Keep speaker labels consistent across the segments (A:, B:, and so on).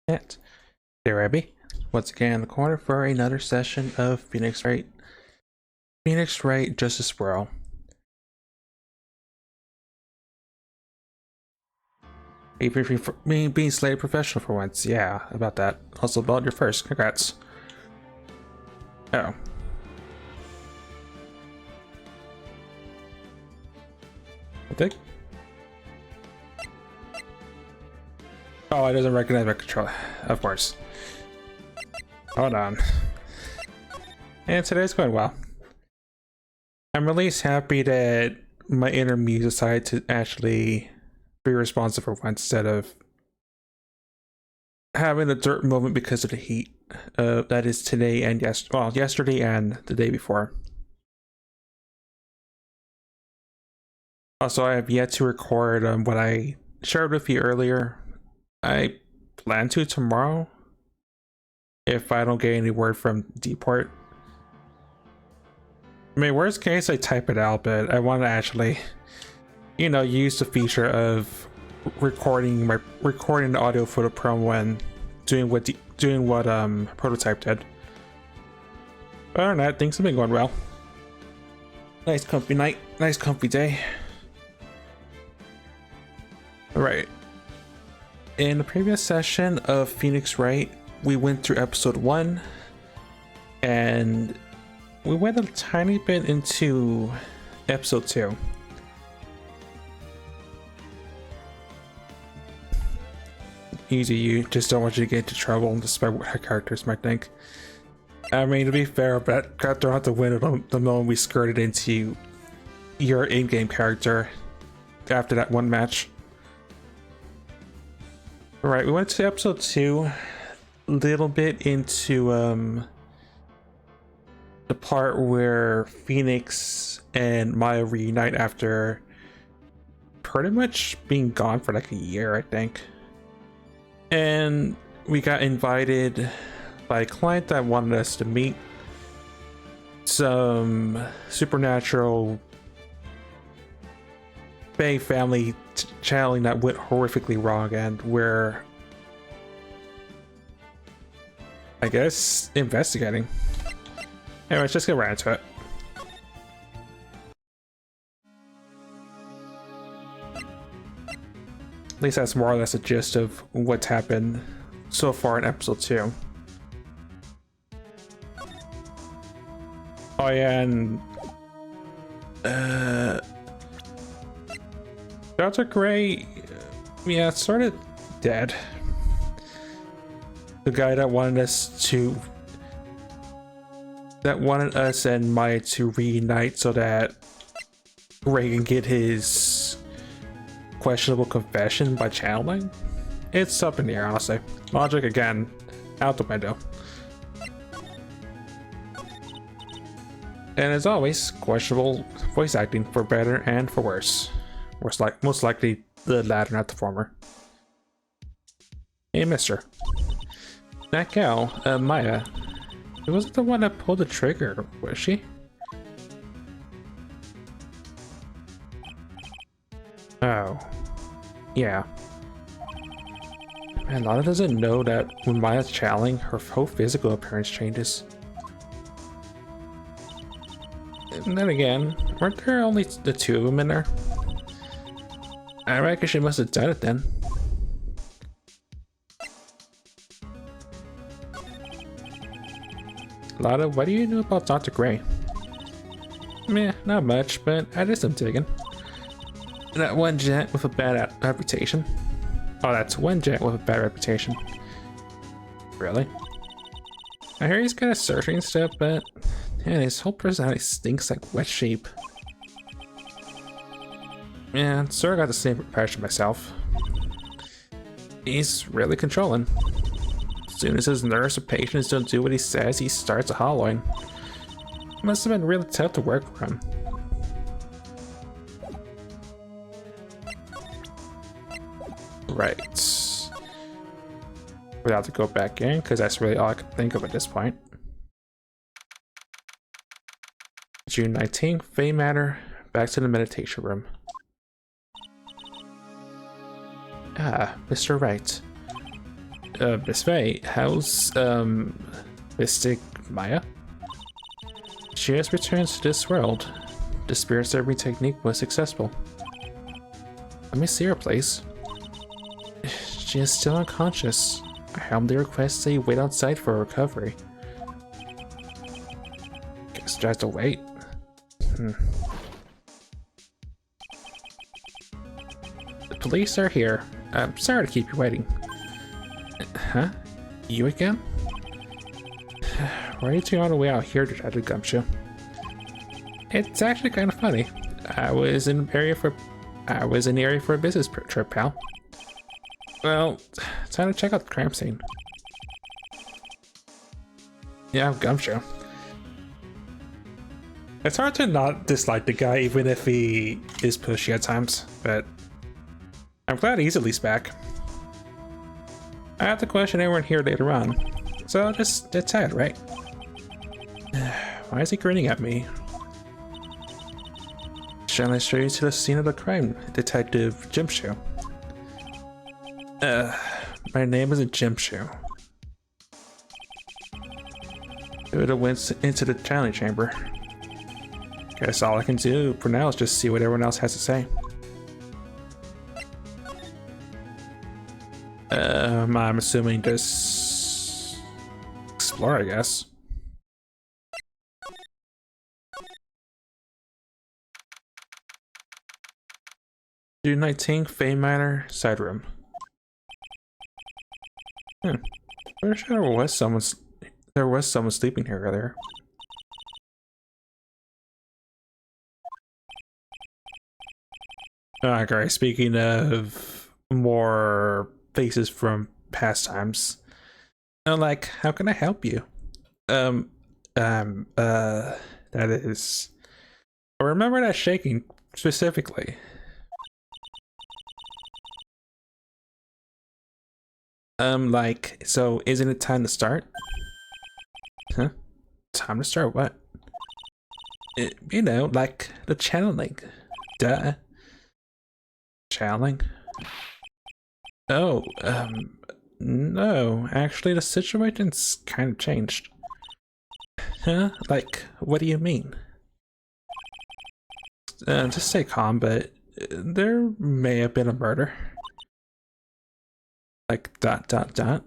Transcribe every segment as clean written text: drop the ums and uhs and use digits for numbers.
A: It. There, Abby. Once again in the corner for another session of Phoenix Wright. Phoenix Wright Justice Swirl. Even for me being slated professional for once. Yeah, about that. Also about your first. Congrats. Oh. I think. Oh, it doesn't recognize my controller. Of course. Hold on. And today's going well. I'm really happy that my inner muse decided to actually be responsive for once instead of having a dirt moment because of the heat. That is today and yesterday and the day before. Also, I have yet to record what I shared with you earlier. I plan to tomorrow if I don't get any word from Dport. I mean, worst case, I type it out, but I want to actually, use the feature of recording the audio for the promo and doing what Prototype did. But other than that, things have been going well. Nice comfy night, nice comfy day. Alright. In the previous session of Phoenix Wright, we went through episode 1 and we went a tiny bit into episode 2. Easy, you just don't want you to get into trouble despite what her characters might think. I mean, to be fair, but got thrown out the window the moment we skirted into your in-game character after that one match. Alright, we went to episode 2, a little bit into the part where Phoenix and Maya reunite after pretty much being gone for like a year, I think. And we got invited by a client that wanted us to meet some supernatural Bay family channeling that went horrifically wrong, and we're, I guess, investigating. Anyways, just get right into it. At least that's more or less a gist of what's happened so far in episode 2. Oh yeah, and Dr. Gray, yeah, sort of dead. The guy that wanted us and Maya to reunite so that Ray can get his questionable confession by channeling. It's up in the air, honestly. Logic again, out the window. And as always, questionable voice acting for better and for worse. Most likely the latter, not the former. Hey, mister. That gal, Maya, it wasn't the one that pulled the trigger, was she? Oh. Yeah. Man, Lana doesn't know that when Maya's channeling, her whole physical appearance changes. And then again, weren't there only the 2 of them in there? I reckon she must have done it then. Lana, what do you know about Dr. Gray? Meh, not much, but I did some digging. That one gent with a bad reputation. Oh, that's one gent with a bad reputation. Really? I hear he's got a surgery and stuff, but man, his whole personality stinks like wet sheep. Yeah, sort of got the same impression myself. He's really controlling. As soon as his nurse or patients don't do what he says, he starts hollowing. Must have been really tough to work for him. Right. We'll have to go back in, because that's really all I could think of at this point. June 19th, Fey Manor, back to the meditation room. Ah, Mr. Wright. Miss Faye, how's, Mystic Maya? She has returned to this world. The spirit serving technique was successful. Let me see her, please. She is still unconscious. I humbly request that you wait outside for her recovery. Guess I have to wait. The police are here. I'm sorry to keep you waiting. Huh? You again? Why are you two on the way out here, Detective Gumshoe? It's actually kind of funny. I was in the area for a business trip, pal. Well, time to check out the crime scene. Yeah, I'm Gumshoe. It's hard to not dislike the guy, even if he is pushy at times, but I'm glad he's at least back. I have to question everyone here later on, so just decide, right? Why is he grinning at me? Shall I show you to the scene of the crime, Detective Gumshoe? My name isn't Gumshoe. It would have went into the challenge chamber. Guess all I can do for now is just see what everyone else has to say. I'm assuming just explore, I guess. June 19th, Fame Manor, side room. Pretty sure there was someone sleeping here earlier. Okay, speaking of more faces from past times, like, how can I help you? That is, I remember that shaking specifically. Like, so isn't it time to start? Huh? Time to start what? You know, like the channeling. Duh. Channeling? Oh, no, actually the situation's kind of changed. Huh? Like, what do you mean? Just stay calm, but there may have been a murder. Like, dot dot dot.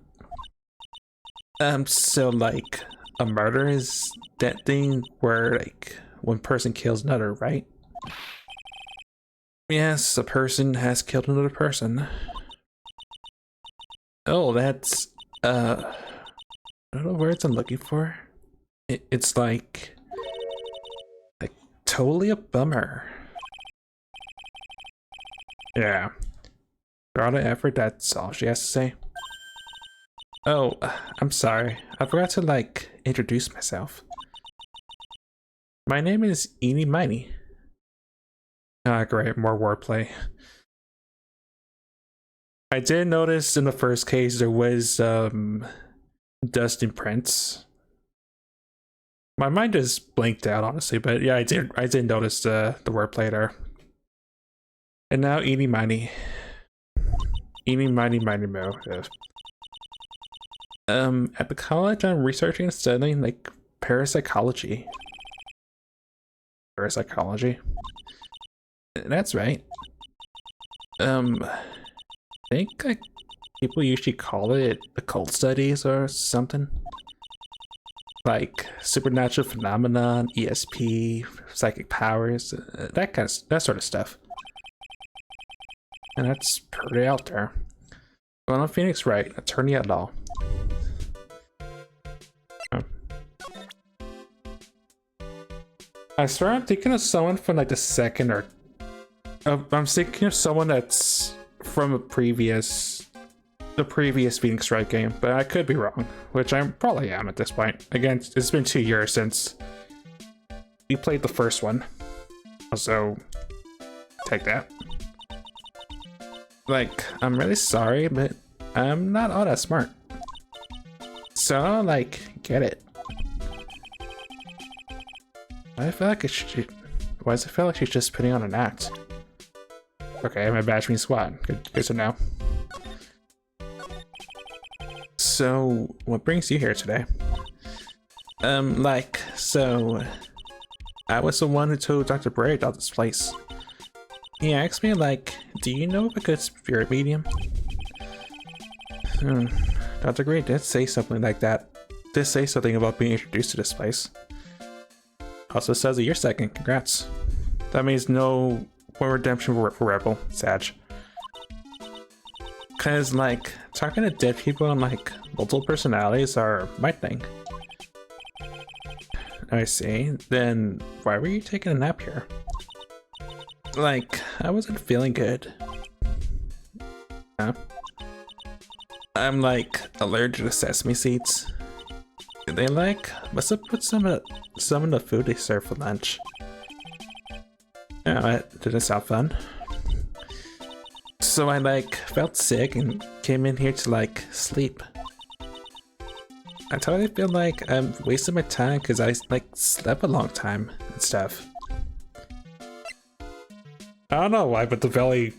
A: So like, a murder is that thing where like one person kills another, right? Yes, a person has killed another person. Oh, that's I don't know words I'm looking for. It's like totally a bummer. Yeah. For all the effort, that's all she has to say. Oh, I'm sorry. I forgot to like introduce myself. My name is Eeny Miny. Ah, great, more wordplay. I did notice in the first case there was dust imprints. My mind just blinked out, honestly, but yeah, I did notice the wordplay there. And now Eeny Miny. Eeny Miny Miny Mo. At the college I'm researching and studying like parapsychology. Parapsychology? That's right. I think like people usually call it occult studies or something. Like supernatural phenomenon, ESP, psychic powers, that sort of stuff. And that's pretty out there. Well, I'm Phoenix Wright, attorney at law. Oh. I swear I'm thinking of someone from like the second or I'm thinking of someone that's from the previous Phoenix Wright game, but I could be wrong, which I probably am at this point. Again, it's been 2 years since we played the first one, so take that. Like, I'm really sorry, but I'm not all that smart. So, like, get it. I feel like why does it feel like she's just putting on an act? Okay, my badge means SWAT. Good to know. So, what brings you here today? So I was the one who told Dr. Bray about this place. He asked me, like, do you know of a good spirit medium? Dr. Gray did say something like that. Did say something about being introduced to this place. Also says that you're second, congrats. That means no more redemption for Rebel, Sag. Cause, like, talking to dead people and, like, multiple personalities are my thing. I see. Then why were you taking a nap here? Like, I wasn't feeling good. Huh? I'm like allergic to sesame seeds. They like must have put some in the food they serve for lunch. Yeah, it didn't sound fun. So I like felt sick and came in here to like sleep. I totally feel like I'm wasting my time because I like slept a long time and stuff. I don't know why, but the valley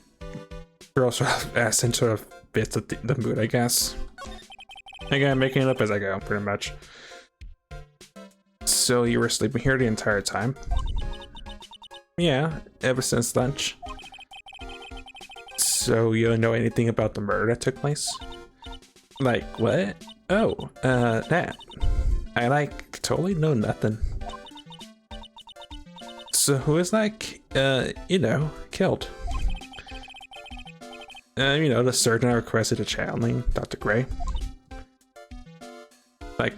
A: girl sort of ass into a bit of the mood, I guess. Again, I'm making it up as I go, pretty much. So you were sleeping here the entire time? Yeah, ever since lunch. So you don't know anything about the murder that took place? Like, what? Oh, that. I like totally know nothing. So who is like, you know, killed? You know, the surgeon I requested a channeling, Dr. Gray. Like, ...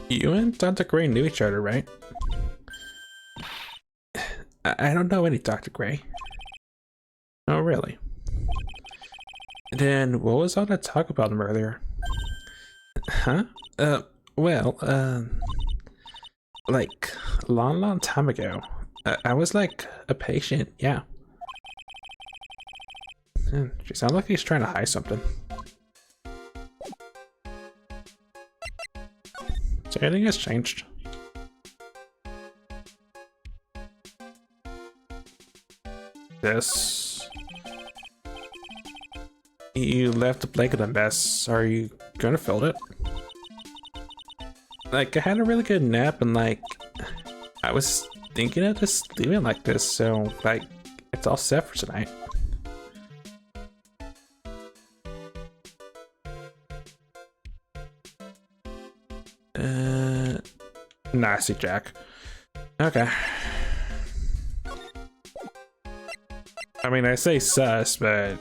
A: You and Dr. Gray knew each other, right? I don't know any Dr. Gray. Oh, really? Then what was all that talk about him earlier? Huh? Well, like, a long time ago. I was like a patient, yeah. She sounds like he's trying to hide something. So anything has changed? This. You left the blanket a mess. Are you gonna fill it? Like, I had a really good nap and like, I was thinking of just leaving it like this, so like, it's all set for tonight. Nasty Jack. Okay. I mean, I say sus, but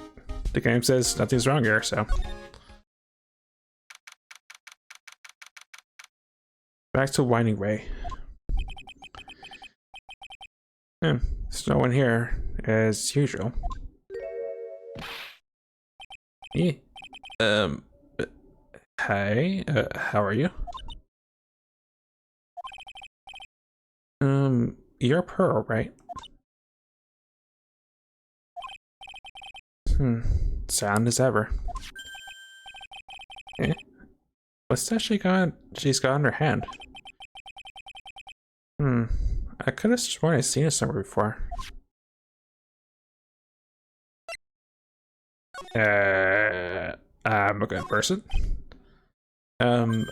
A: the game says nothing's wrong here, so. Back to Winding Way. There's no one here, as usual. Yeah. Hi, how are you? You're Pearl, right? Sound as ever. Eh? What's that she's got in her hand? I could have sworn I've seen it somewhere before. I'm a good person. Eh?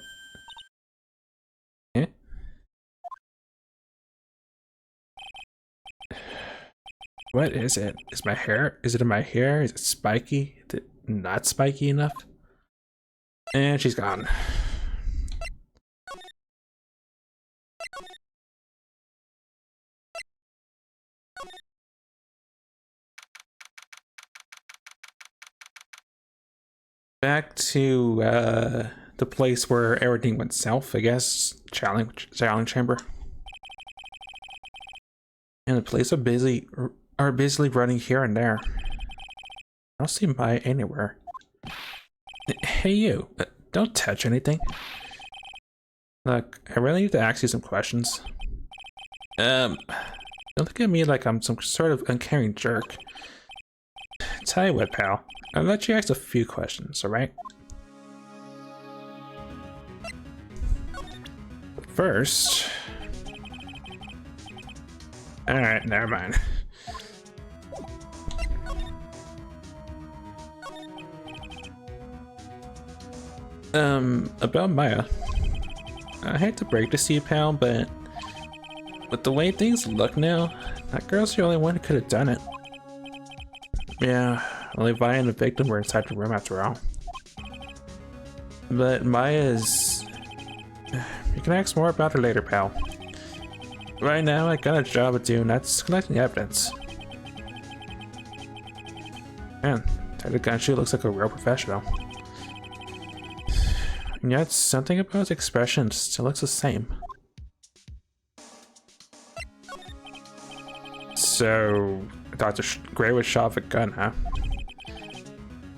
A: What is it? Is my hair? Is it in my hair? Is it spiky? Is it not spiky enough? And she's gone. Back to the place where everything went south, I guess. Challenge chamber. And the police are busy running here and there. I don't see Maya anywhere. Hey you, don't touch anything. Look, I really need to ask you some questions. Don't look at me like I'm some sort of uncaring jerk. Tell you what, pal. I'll let you ask a few questions, alright? First... Alright, never mind. About Maya. I hate to break this to you, pal, but with the way things look now, that girl's the only one who could have done it. Yeah, only Vi and the victim were inside the room after all. But Maya's... You can ask more about her later, pal. Right now, I got a job to do, and that's collecting evidence. Man, Ted Gunshue looks like a real professional. And yet, something about his expression still looks the same. So, Dr. Gray was shot with a gun, huh?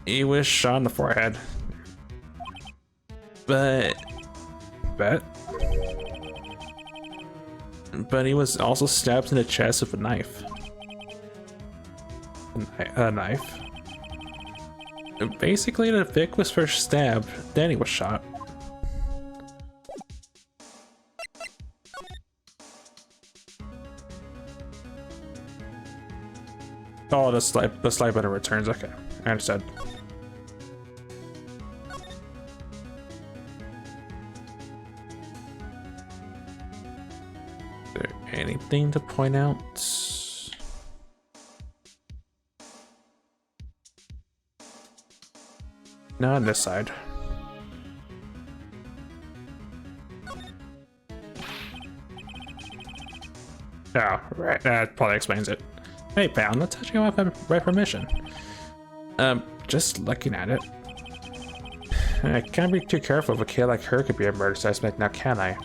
A: He was shot in the forehead. But he was also stabbed in the chest with a knife. A knife? Basically, the Vic was first stabbed, then he was shot. Oh, the slide button returns. Okay, I understood. Is there anything to point out? Not on this side. Oh, right. That probably explains it. Hey, pal, I'm not touching it without my permission. Just looking at it. I can't be too careful if a kid like her could be a murder suspect now, can I?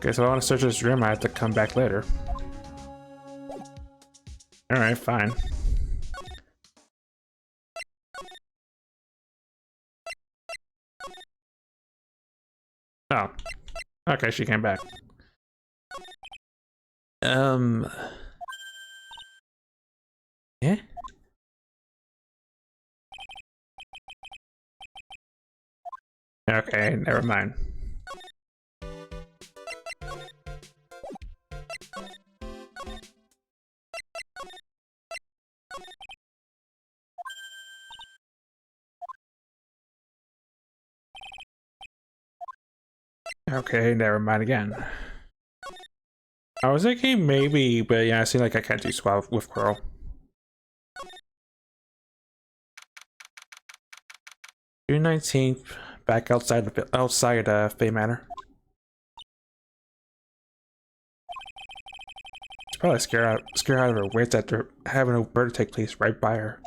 A: Guess if I want to search this room, I have to come back later. Alright, fine. Oh. Okay, she came back. Yeah? Okay, never mind. Okay, never mind again. I was thinking maybe, but yeah, I seem like I can't do swap with Coral. June 19th, back outside Fay Manor. It's probably scare out of her wits after having a murder take place right by her.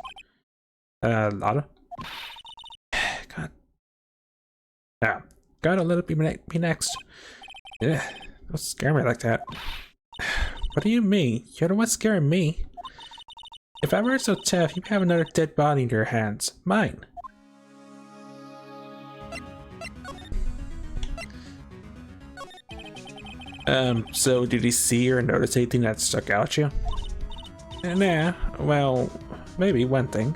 A: Lotta? God. Yeah. Gotta let it be next. Yeah, don't scare me like that. What do you mean? You're the one scaring me. If I weren't so tough, you'd have another dead body in your hands. Mine. So did you see or notice anything that stuck out at you? Nah, well, maybe one thing.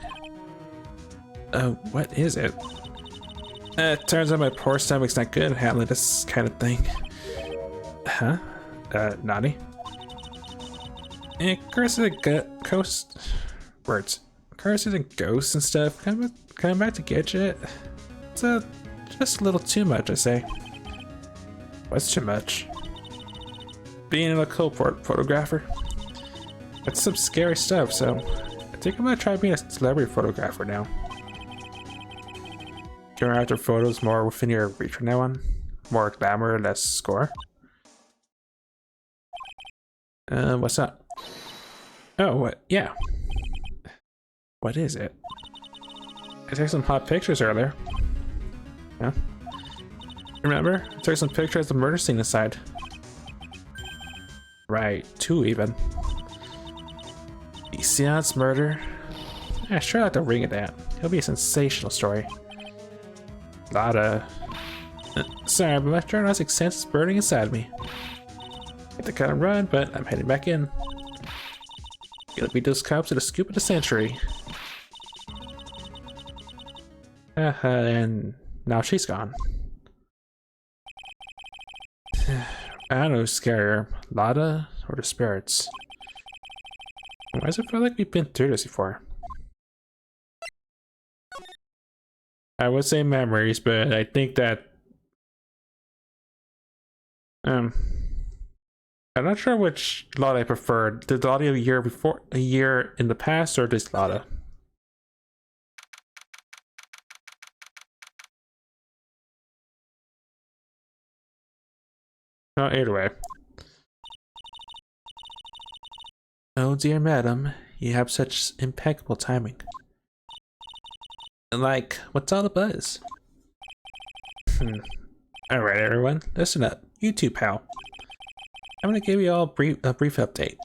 A: What is it? Turns out my poor stomach's not good at handling this kind of thing. Huh? Naughty? Curses and ghosts. Words. Curses and ghosts and stuff. Coming back to get you. It's just a little too much, I say. What's too much? Being an occult photographer. That's some scary stuff, so I think I'm gonna try being a celebrity photographer now. Going after photos more within your reach from now on. More glamour, less score. What's up? Oh, what? Yeah. What is it? I took some hot pictures earlier. Yeah. Remember? I took some pictures of the murder scene inside. Right, 2 even. The seance murder. I sure like the ring of that. It'll be a sensational story. Lotta. Sorry, but my journalistic sense is burning inside me. I have to kind of run, but I'm heading back in. Gonna beat those cops to the scoop of the century. And now she's gone. I don't know who's scarier, Lotta or the spirits. Why does it feel like we've been through this before? I would say memories, but I think that I'm not sure which Lotta I preferred. The Lotta a year before, a year in the past, or this Lotta. Oh, either way. Oh dear madam, you have such impeccable timing. Like, what's all the buzz? Alright everyone, listen up. You too, pal. I'm gonna give you all a brief update.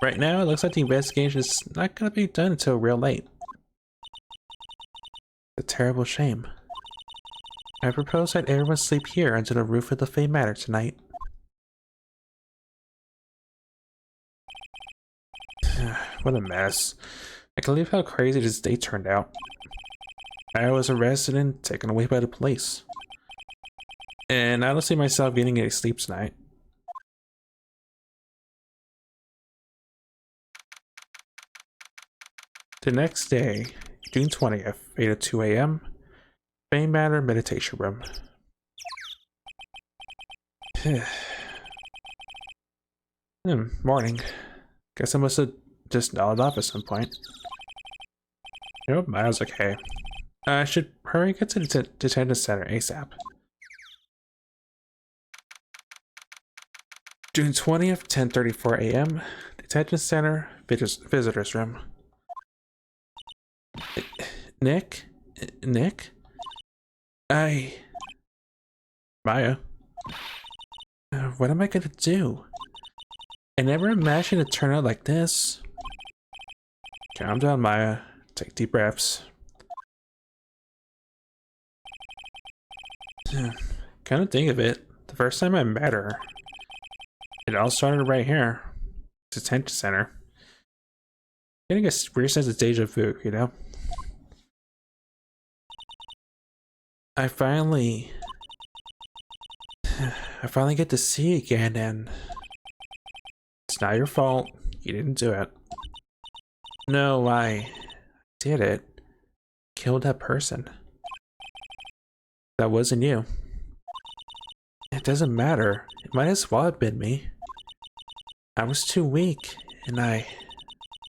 A: Right now, it looks like the investigation is not gonna be done until real late. A terrible shame. I propose that everyone sleep here under the roof of the Fey Manor tonight. What a mess. I can't believe how crazy this day turned out. I was arrested and taken away by the police. And I don't see myself getting any sleep tonight. The next day, June 20th, 8:02 a.m., Fey Manor Meditation Room. Morning. Guess I must have just nodded off at some point. You know, Miles, okay. I should hurry get to the detention center ASAP. June 20th, 10:34 a.m. Detention center, visitors room. Nick? Nick? Maya? What am I gonna do? I never imagined it turn out like this. Calm down, Maya. Take deep breaths. Kind of think of it, the first time I met her, it all started right here. Detention center. Getting a weird sense of deja vu, you know? I finally get to see you again, and it's not your fault. You didn't do it. No, I did it. Killed that person. That wasn't you. It doesn't matter. It might as well have been me. I was too weak, and I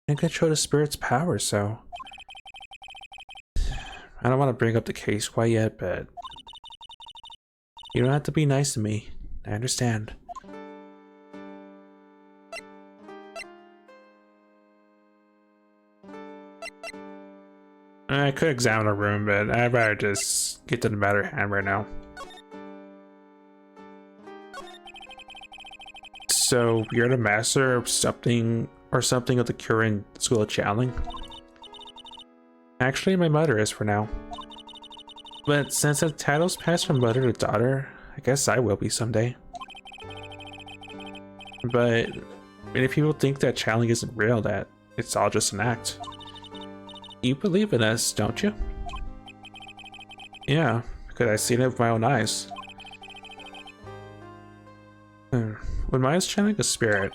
A: didn't control the spirit's power, so... I don't want to bring up the case quite yet, but... You don't have to be nice to me. I understand. I could examine a room, but I'd rather just get to the matter at hand right now. So, you're the master of something of the Current School of Channeling? Actually, my mother is for now. But since the title's passed from mother to daughter, I guess I will be someday. But many people think that channeling isn't real, that it's all just an act. You believe in us, don't you? Yeah, because I've seen it with my own eyes. When Maya's channeling a spirit,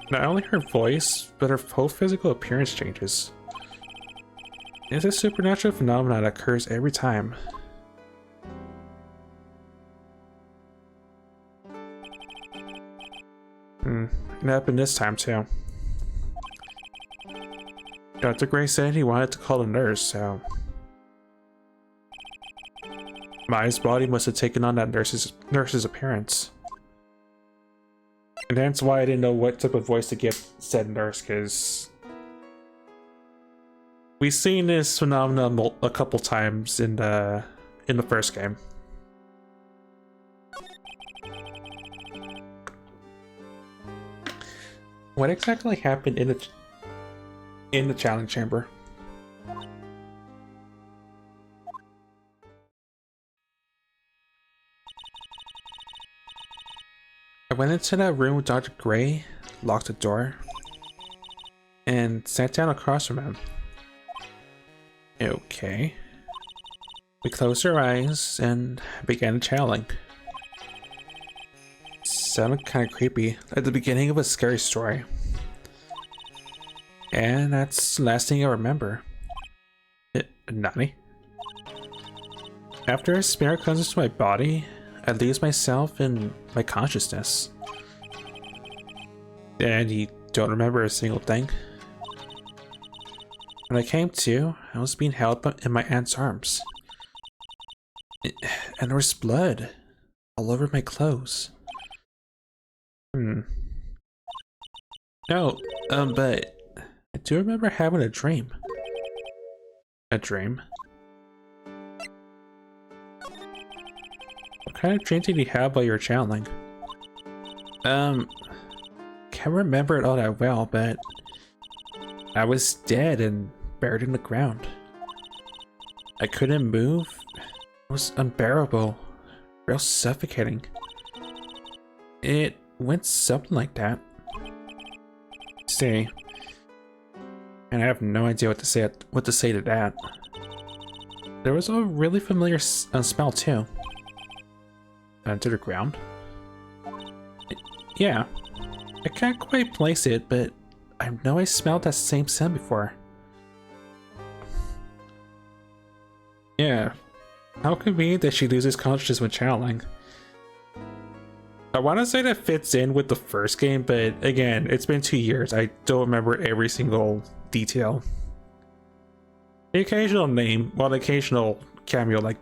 A: not only her voice, but her whole physical appearance changes. It's a supernatural phenomenon that occurs every time. It happened this time too. Dr. Gray said he wanted to call a nurse, so... Maya's body must have taken on that nurse's appearance. And that's why I didn't know what type of voice to give said nurse, because... We've seen this phenomenon a couple times in the first game. What exactly happened in the challenge chamber? I went into that room with Dr. Gray, locked the door, and sat down across from him. Okay. We closed our eyes and began channeling. Sounded kind of creepy, at the beginning of a scary story. And that's the last thing I remember. Nani? After a spirit comes into my body, I lose myself in my consciousness. And you don't remember a single thing. When I came to, I was being held in my aunt's arms. And there was blood all over my clothes. No, but I do remember having a dream. A dream? What kind of dream did you have while you were channeling? Can't remember it all that well, but I was dead and buried in the ground. I couldn't move. It was unbearable, real suffocating. It went something like that. See, and I have no idea what to say to that. There was a really familiar smell too. To the ground. Yeah, I can't quite place it, but I know I smelled that same scent before. Yeah, how convenient that she loses consciousness when channeling. I want to say that fits in with the first game, but again, it's been 2 years. I don't remember every single detail. The occasional name, well, the occasional cameo, like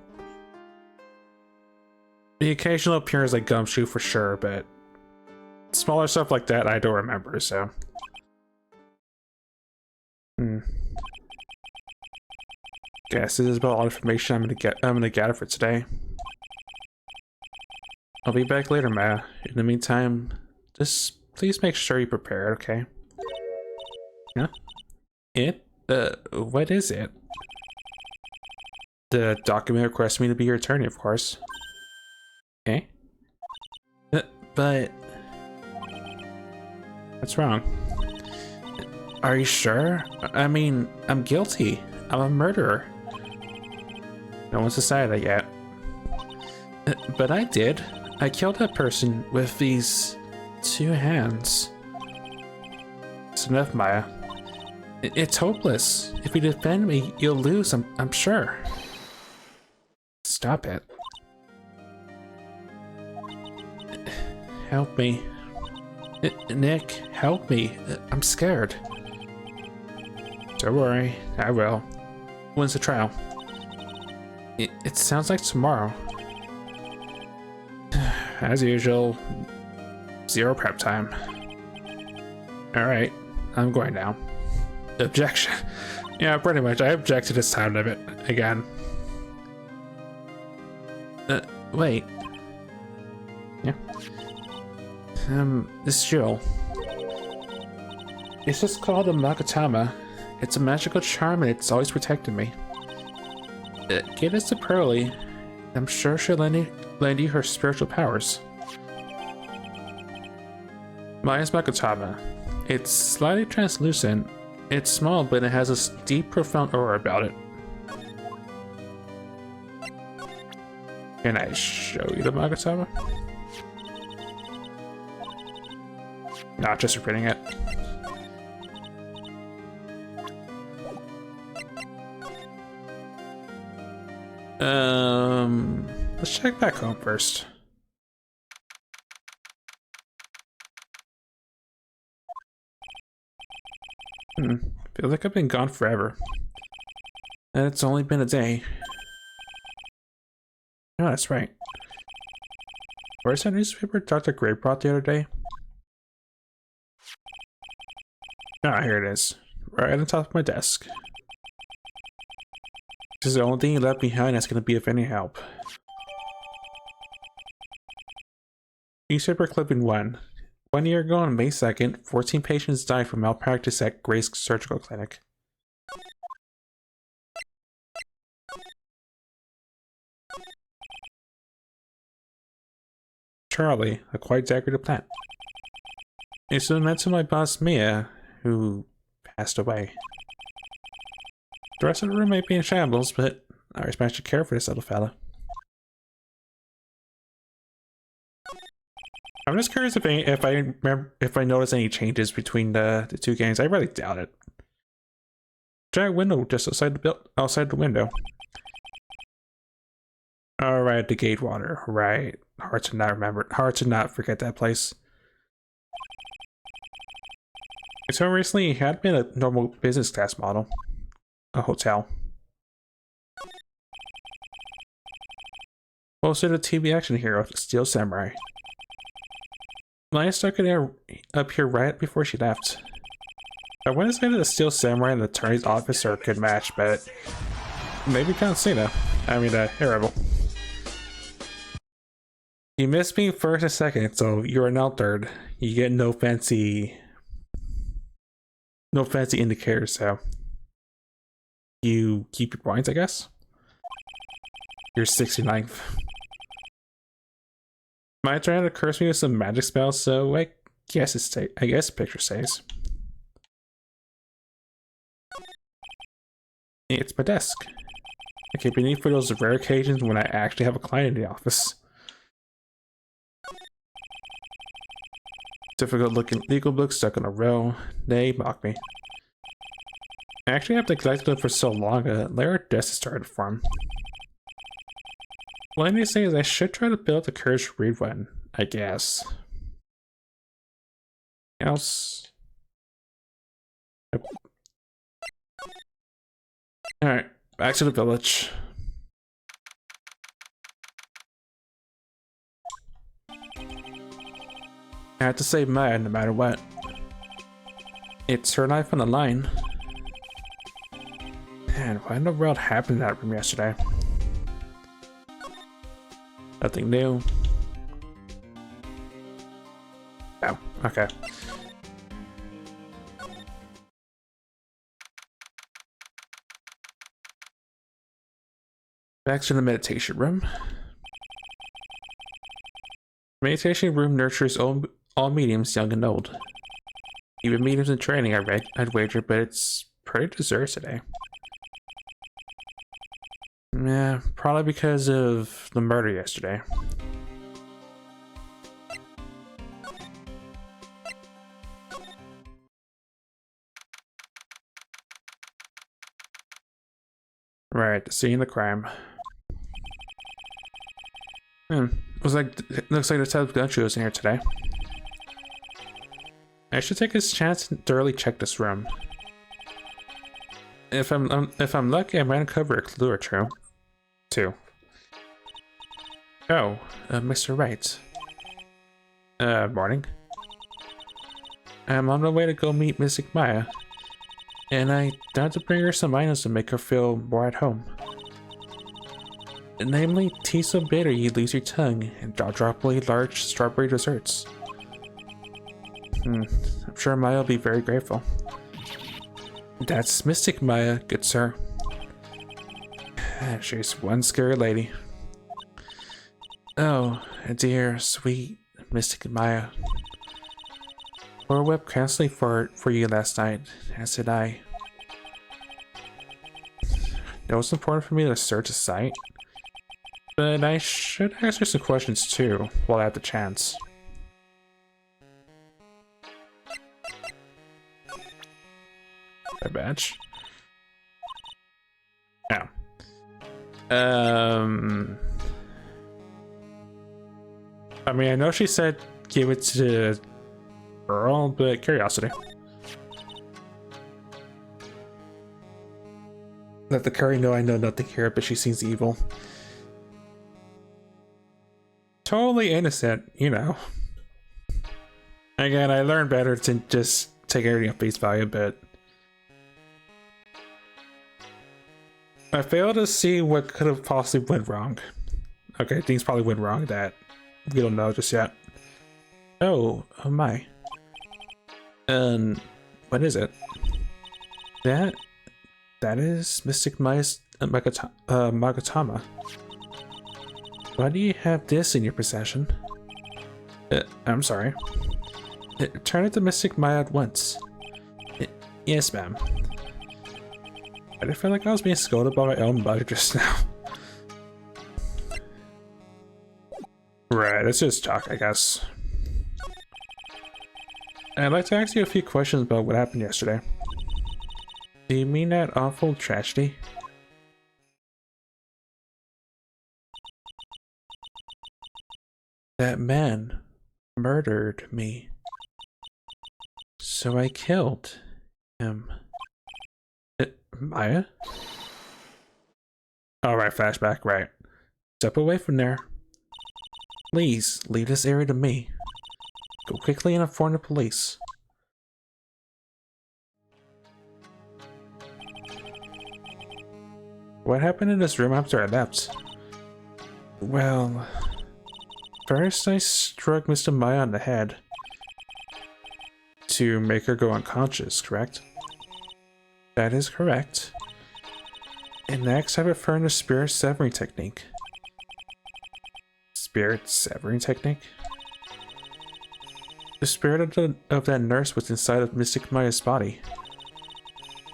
A: the occasional appearance like Gumshoe for sure, but smaller stuff like that I don't remember, so. Guess this is about all the information I'm gonna gather for today. I'll be back later, Ma. In the meantime, just please make sure you prepare, okay? Yeah? What is it? The document requests me to be your attorney, of course. Okay. But... what's wrong? Are you sure? I mean, I'm guilty. I'm a murderer. No one's decided that yet. But I did. I killed that person with these 2 hands. It's enough, Maya. It's hopeless. If you defend me, you'll lose, I'm sure. Stop it. Help me. Nick, help me. I'm scared. Don't worry, I will. When's the trial? It sounds like tomorrow. As usual, 0 prep time. Alright, I'm going now. Objection. Yeah, pretty much. I object to this time limit again. Wait. Yeah. This jewel. It's just called a Magatama. It's a magical charm and it's always protected me. Give this to Pearly. I'm sure she'll lend you her spiritual powers. Maya's Magatama. It's slightly translucent. It's small, but it has a deep, profound aura about it. Can I show you the Magatama? Not just repeating it. Let's check back home first. Feels like I've been gone forever. And it's only been a day. Oh, that's right. Where's that newspaper Dr. Gray brought the other day? Ah, here it is. Right on the top of my desk. This is the only thing you left behind that's going to be of any help. Newspaper clipping 1. 1 year ago on May 2nd, 14 patients died from malpractice at Gray's Surgical Clinic. Charlie, a quite decorated plant. It's meant to my boss Mia, who passed away. The rest of the room may be in shambles, but I respect your care for this little fella. I'm just curious if I notice any changes between the 2 games. I really doubt it. Giant window just outside the window. Alright, the Gatewater. Right. Hard to not remember. Hard to not forget that place. So recently, it had been a normal business class model. A hotel. Posted a TV action hero, the Steel Samurai. I stuck it up here right before she left. I want to say that the Steel Samurai and the attorney's office are a good match, but maybe Count Cena. I mean, Rebel. You missed me first and second, so you are now third. You get no fancy indicators, so you keep your points, I guess. You're 69th. My turn to curse me with some magic spells, so I guess the picture stays. It's my desk. I keep it neat for those rare occasions when I actually have a client in the office. Difficult looking legal books stuck in a row. They mock me. I actually have neglected them for so long, a layer of dust has started to form. What I need to say is I should try to build the courage to read one, I guess. Else. Nope. Alright, back to the village. I have to save Maya no matter what. It's her life on the line. Man, what in the world happened in that room yesterday? Nothing new. Oh, okay. Back to the meditation room. Meditation room nurtures all mediums, young and old. Even mediums in training, I'd wager, but it's pretty deserted today. Yeah, probably because of the murder yesterday. Right, the scene of the crime. Looks like the type of gun was in here today. I should take this chance and thoroughly check this room. If I'm lucky, I might uncover a clue or two. Oh, Mr. Wright. Morning. I'm on my way to go meet Mystic Maya, and I had to bring her some items to make her feel more at home. Namely, tea so bitter you lose your tongue, and jaw-droppingly large strawberry desserts. I'm sure Maya will be very grateful. That's Mystic Maya, good sir. She's one scary lady. Oh, dear, sweet Mystic Maya. Laura wept constantly for you last night, as did I. It was important for me to search a site, but I should ask her some questions too, while I have the chance. My badge. Oh. I mean, I know she said give it to Earl, but curiosity. Let the curry know I know nothing here, but she seems evil. Totally innocent, you know. Again, I learned better to just take everything at face value, but I failed to see what could have possibly went wrong. Okay, things probably went wrong that we don't know just yet. Oh my. What is it? That is Mystic Maya's Magatama. Why do you have this in your possession? I'm sorry. Turn it to Mystic Maya at once. Yes, ma'am. I feel like I was being scolded by my own mother just now. Right, it's just talk, I guess. I'd like to ask you a few questions about what happened yesterday. Do you mean that awful tragedy? That man murdered me. So I killed him. Maya? Alright, flashback, right. Step away from there. Please, leave this area to me. Go quickly and inform the police. What happened in this room after I left? Well, first I struck Mr. Maya on the head to make her go unconscious, correct? That is correct. And next I performed the spirit severing technique. Spirit severing technique? The spirit of that nurse was inside of Mystic Maya's body.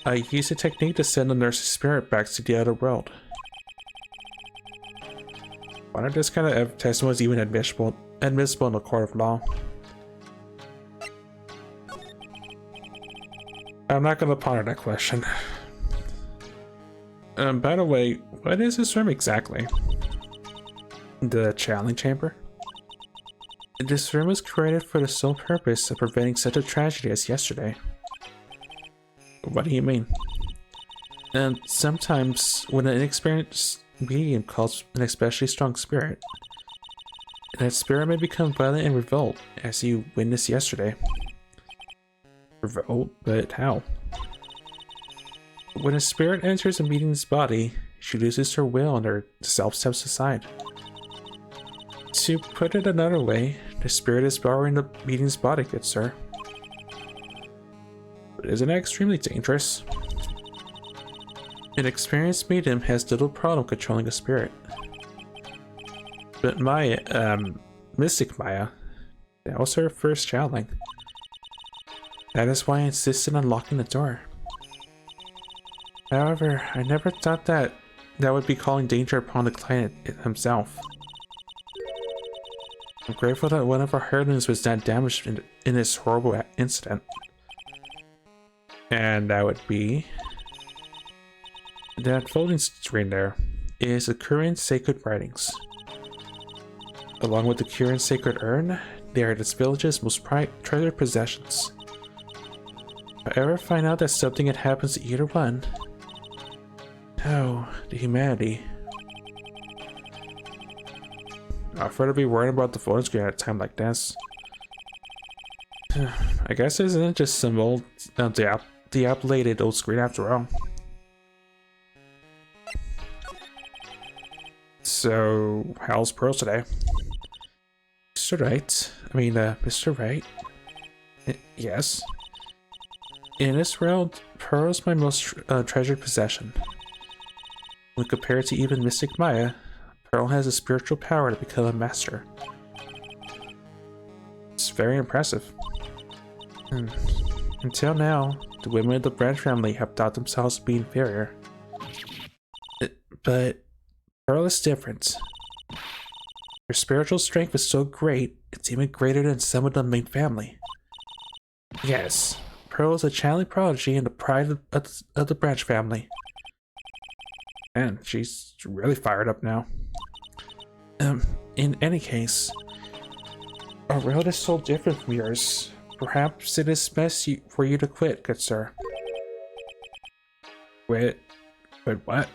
A: I used the technique to send the nurse's spirit back to the other world. Why this kind of testimony was even admissible in the court of law? I'm not gonna ponder that question. By the way, what is this room exactly? The channeling chamber? This room was created for the sole purpose of preventing such a tragedy as yesterday. What do you mean? And sometimes, when an inexperienced medium calls an especially strong spirit, that spirit may become violent and revolt, as you witnessed yesterday. Revolt? But how? When a spirit enters a medium's body, she loses her will and her self steps aside. To put it another way, the spirit is borrowing the medium's body, good sir. But isn't that extremely dangerous? An experienced medium has little problem controlling a spirit. But Maya, Mystic Maya, that was her first channeling. That is why I insisted on locking the door. However, I never thought that would be calling danger upon the client himself. I'm grateful that one of our heirlooms was not damaged in this horrible incident. And that would be... that folding screen there is the Korean sacred writings. Along with the Korean sacred urn, they are this village's most treasured possessions. If I ever find out that something had happened to either one... oh, the humanity. I'd rather be worried about the photo screen at a time like this. I guess this isn't just some old, dilapidated old screen after all. So, how's Pearl today? Mr. Wright? Mr. Wright? Yes? In this world, Pearl is my most treasured possession. When compared to even Mystic Maya, Pearl has the spiritual power to become a master. It's very impressive. Until now, the women of the branch family have thought themselves to be inferior. But Pearl is different. Her spiritual strength is so great, it's even greater than some of the main family. Yes, Pearl is a channeling prodigy and the pride of the branch family. Man, she's really fired up now. In any case, our world is so different from yours. Perhaps it is best for you to quit, good sir. Quit? Quit what?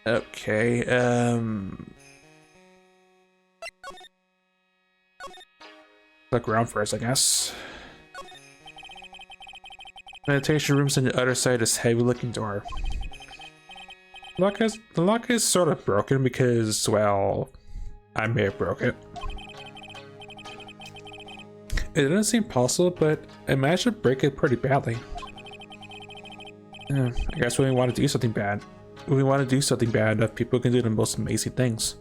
A: Okay, look around first, I guess. Meditation rooms on the other side of this heavy-looking door. The lock is sort of broken because, well, I may have broke it. It doesn't seem possible, but I managed to break it pretty badly. I guess when we want to do something bad, enough people can do the most amazing things.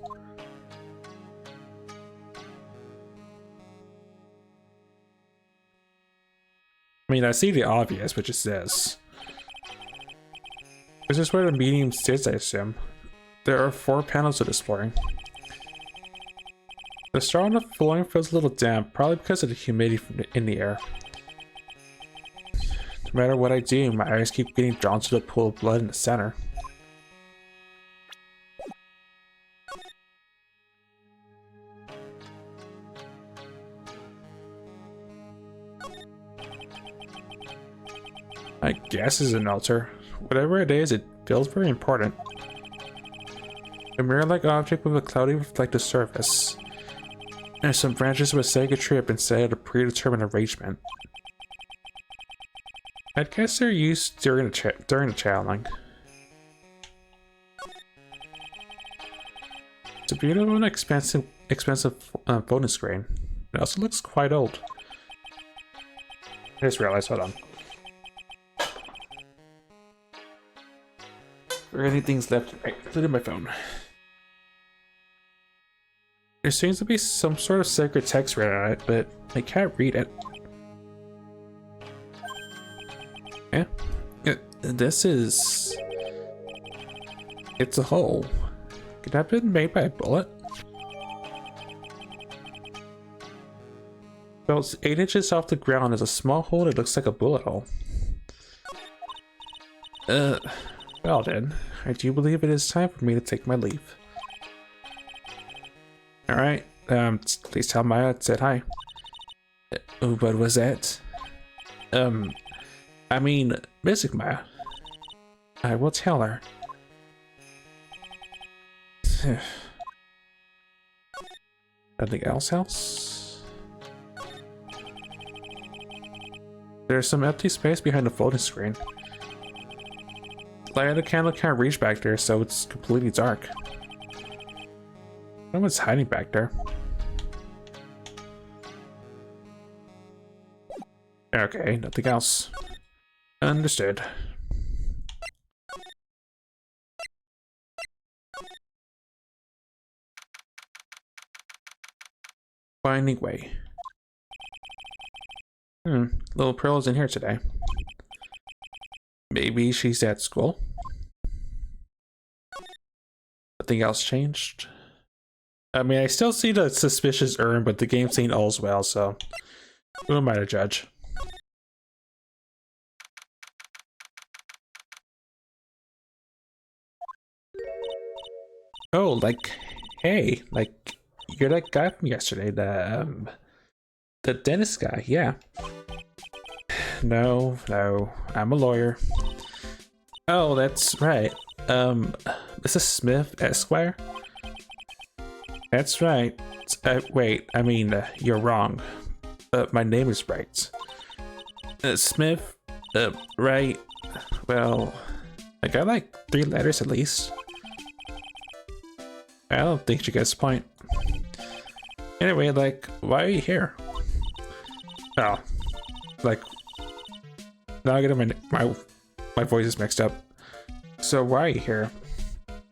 A: I see the obvious, which is this. This is where the medium sits, I assume. There are 4 panels of this flooring. The straw on the flooring feels a little damp, probably because of the humidity in the air. No matter what I do, my eyes keep getting drawn to the pool of blood in the center. I guess it's an altar. Whatever it is, it feels very important. A mirror-like object with a cloudy reflective surface. And some branches of a sacred tree have been set at a predetermined arrangement. I guess they're used during the channeling. It's a beautiful and expensive bonus screen. It also looks quite old. I just realized, hold on. Are any things left? Right, including my phone. There seems to be some sort of sacred text written on it, but I can't read it. Yeah. This is... It's a hole. Could that have been made by a bullet? About 8 inches off the ground is a small hole that looks like a bullet hole. Well then, I do believe it is time for me to take my leave. Alright, please tell Maya I said hi. What was that? I mean, Mystic Maya. I will tell her. Nothing else? There's some empty space behind the folding screen. Light of the candle can't reach back there, so it's completely dark. Someone's hiding back there. Okay, nothing else. Understood. Finding way. Little Pearl is in here today. Maybe she's at school. Nothing else changed. I mean, I still see the suspicious urn, but the game's ain't all's well, so who am I to judge? Oh, like, hey, like, you're that guy from yesterday, the dentist guy, yeah. No, I'm a lawyer. Oh, that's right. Mrs. Smith, Esquire? That's right. Wait, I mean, you're wrong. My name is Wright. Smith, Wright. Well, I got like 3 letters at least. I don't think she gets the point. Anyway, like, why are you here? Oh, like, now I get my voice is mixed up. So why are you here?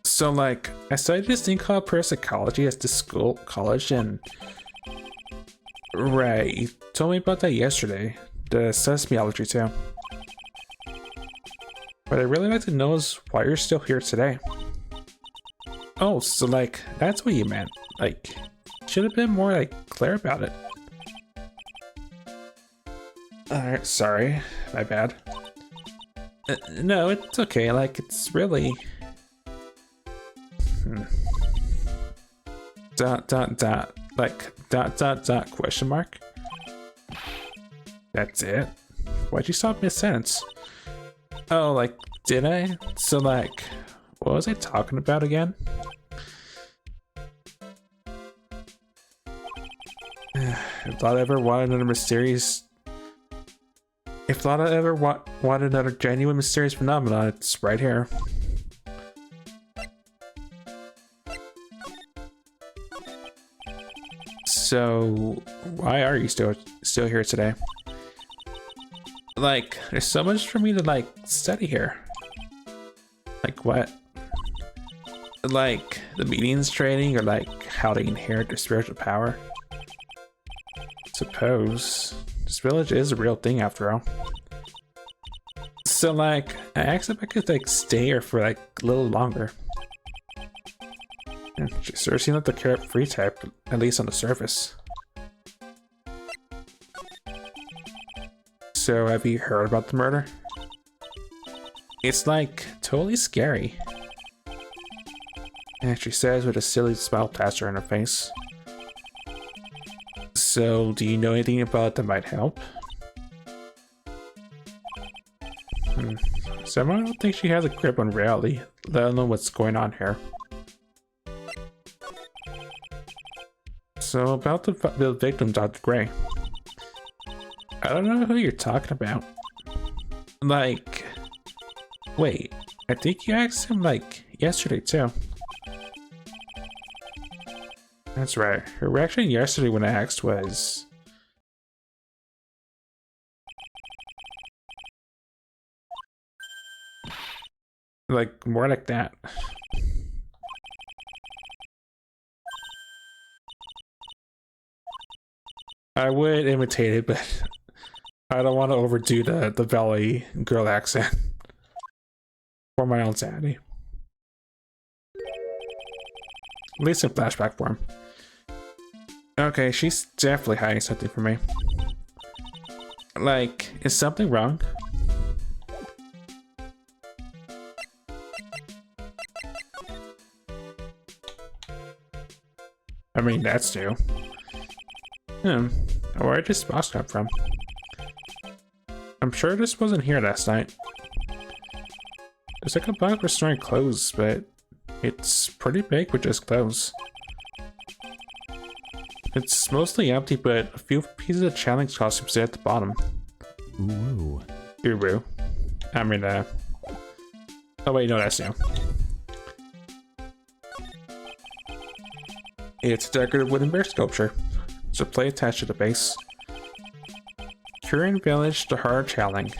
A: So like, I studied this thing called parapsychology at this college, and right, you told me about that yesterday. The seismology too. What I'd really like to know is why you're still here today. Oh, so like, that's what you meant. Like, should have been more like clear about it. Alright, sorry, my bad. No, it's okay, like, it's really... question mark? That's it? Why'd you stop mid-sentence? Oh, like, did I? So, like, what was I talking about again? If Lotta ever wanted another mysterious... If Lotta ever wanted another genuine mysterious phenomenon, it's right here. So, why are you still here today? Like, there's so much for me to, like, study here. Like, what? Like, the mediums training, or like, how they inherit their spiritual power? Suppose. This village is a real thing after all. So like, I asked if I could like stay here for like a little longer. And she sort of seemed like the carefree type, at least on the surface. So have you heard about the murder? It's like totally scary. And she says with a silly smile plastered on her face. So, do you know anything about it that might help? Somehow I don't think she has a grip on reality, let alone what's going on here. So about the victim, Dr. Gray. I don't know who you're talking about. Like, wait, I think you asked him like yesterday too. That's right. Her reaction yesterday when I asked was... like, more like that. I would imitate it, but I don't want to overdo the Valley girl accent. For my own sanity. At least in flashback form. Okay, she's definitely hiding something from me. Like, is something wrong? I mean, that's new. Where did this box come from? I'm sure this wasn't here last night. It's like a box for storing clothes, but it's pretty big with just clothes. It's mostly empty, but a few pieces of challenge costumes there at the bottom.
B: Ooh.
A: Ooh. I mean, oh wait, no, that's new. It's a decorative wooden bear sculpture. There's a plate attached to the base. Korean Village, the Hard Challenge.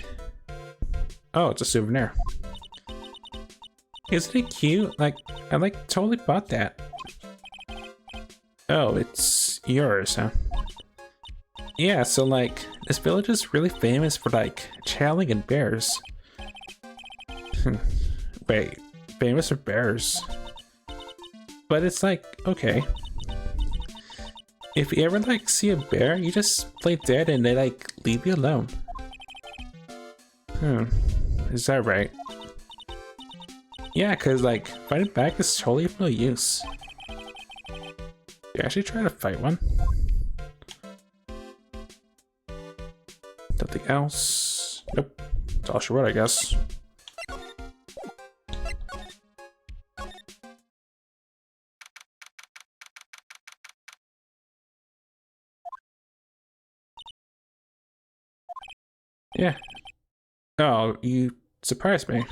A: Oh, it's a souvenir. Isn't it cute? Like, I totally bought that. Oh, it's yours, huh? Yeah, so like, this village is really famous for like, challenge and bears. Wait, famous for bears? But it's like, okay. If you ever like see a bear, you just play dead and they like leave you alone. Is that right? Yeah, cause like fighting back is totally of no use. You actually try to fight one? Nothing else? Nope. That's all she wrote, I guess. Yeah. Oh, you surprised me.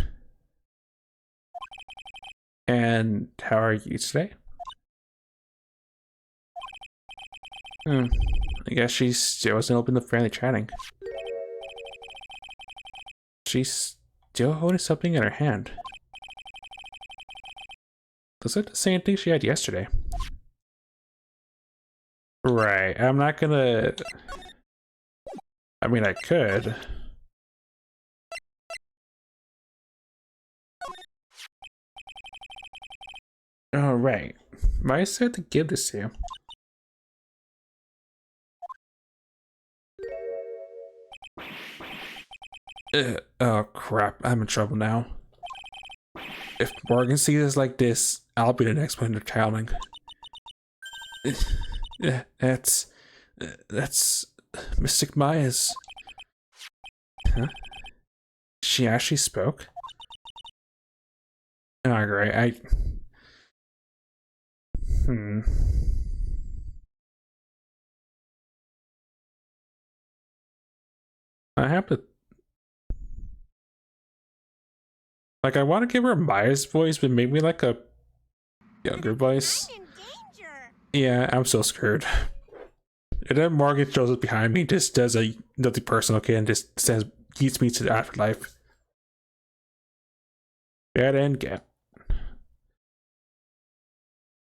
A: And how are you today? I guess she still wasn't open to friendly chatting. She's still holding something in her hand. Looks like the same thing she had yesterday. Right, I'm not gonna... I mean, I could. Oh, right. Maya said to give this to you. Oh crap, I'm in trouble now. If Morgan sees us like this, I'll be the next one to challenge. That's Mystic Maya's. Huh? She actually spoke? Oh great, I have to... Like, I want to give her Maya's voice, but maybe like a younger voice. Yeah, I'm so scared. And then Morgan shows up behind me, just does a nothing personal, okay, and just says, eats me to the afterlife. Get and get.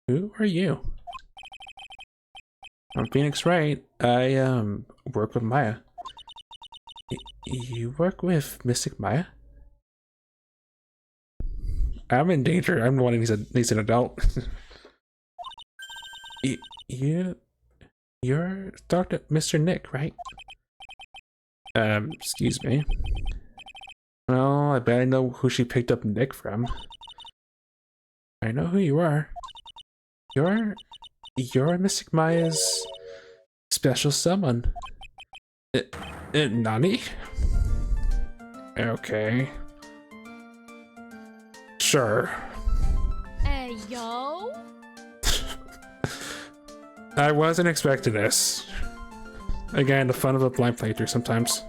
A: Who are you? I'm Phoenix Wright. I work with Maya. You work with Mystic Maya? I'm in danger. I'm the one who needs an adult. You're Dr. Mr. Nick, right? Excuse me. Well, I bet I know who she picked up Nick from. I know who you are. You're Mystic Maya's special someone. Nani? Okay. Sure.
C: Hey, yo.
A: I wasn't expecting this. Again, the fun of a blind playthrough sometimes.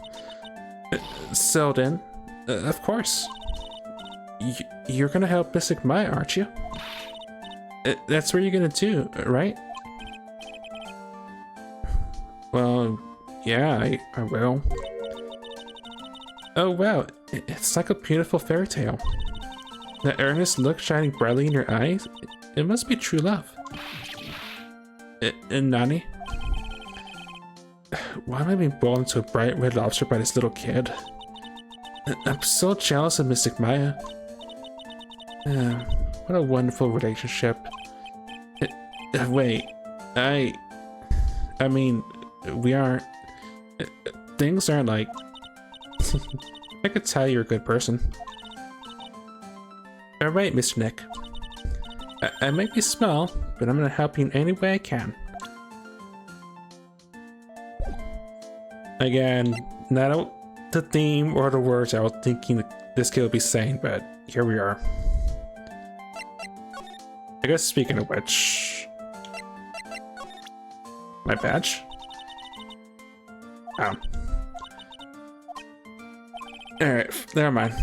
A: So then, of course. You're gonna help Mystic Maya, aren't you? That's what you're gonna do, right? Well, yeah, I will. Oh wow, it's like a beautiful fairy tale. That earnest look shining brightly in your eyes, it must be true love. Nani? Why am I being boiled into a bright red lobster by this little kid? I'm so jealous of Mystic Maya. What a wonderful relationship. Wait, I mean, we aren't... things aren't like... I could tell you're a good person. Alright, Mr. Nick. I might be small, but I'm gonna help you in any way I can. Again, not the theme or the words I was thinking this kid would be saying, but here we are. I guess speaking of which... my badge? Oh. Alright, never mind.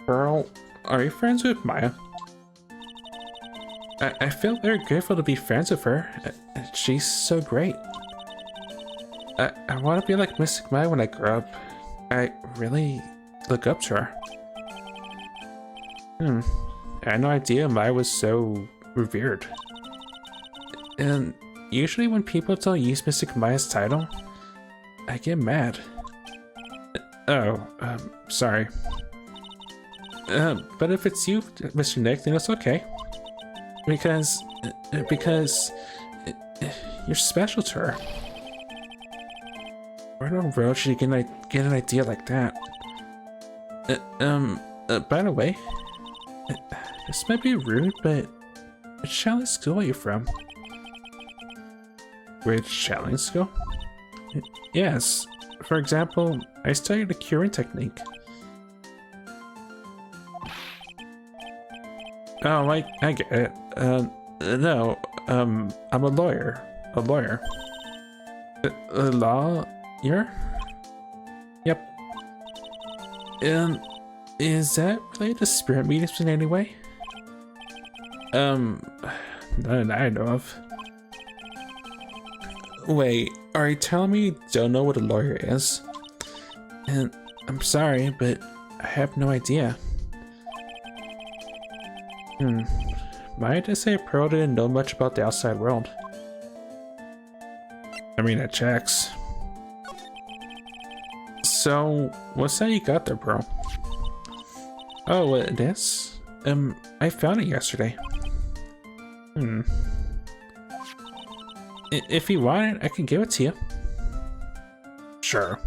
A: Pearl, are you friends with Maya? I feel very grateful to be friends with her. She's so great. I want to be like Mystic Maya when I grow up. I really look up to her. I had no idea Maya was so revered. And usually when people don't use Mystic Maya's title, I get mad. Oh, sorry. But if it's you, Mr. Nick, then it's okay. Because you're special to her. Where in the world should you get an idea like that? By the way, this might be rude, but which challenge school are you from? Which challenge school? Yes. For example, I studied the curing technique. Oh, I get it. No, I'm a lawyer. A lawyer. A lawyer? Yep. Is that related to spirit mediums in any way? None that I know of. Wait, are you telling me you don't know what a lawyer is? And I'm sorry, but I have no idea. Might I just say Pearl didn't know much about the outside world? I mean, it checks. So, what's that you got there, Pearl? Oh, this? I found it yesterday. If you want it, I can give it to you. Sure.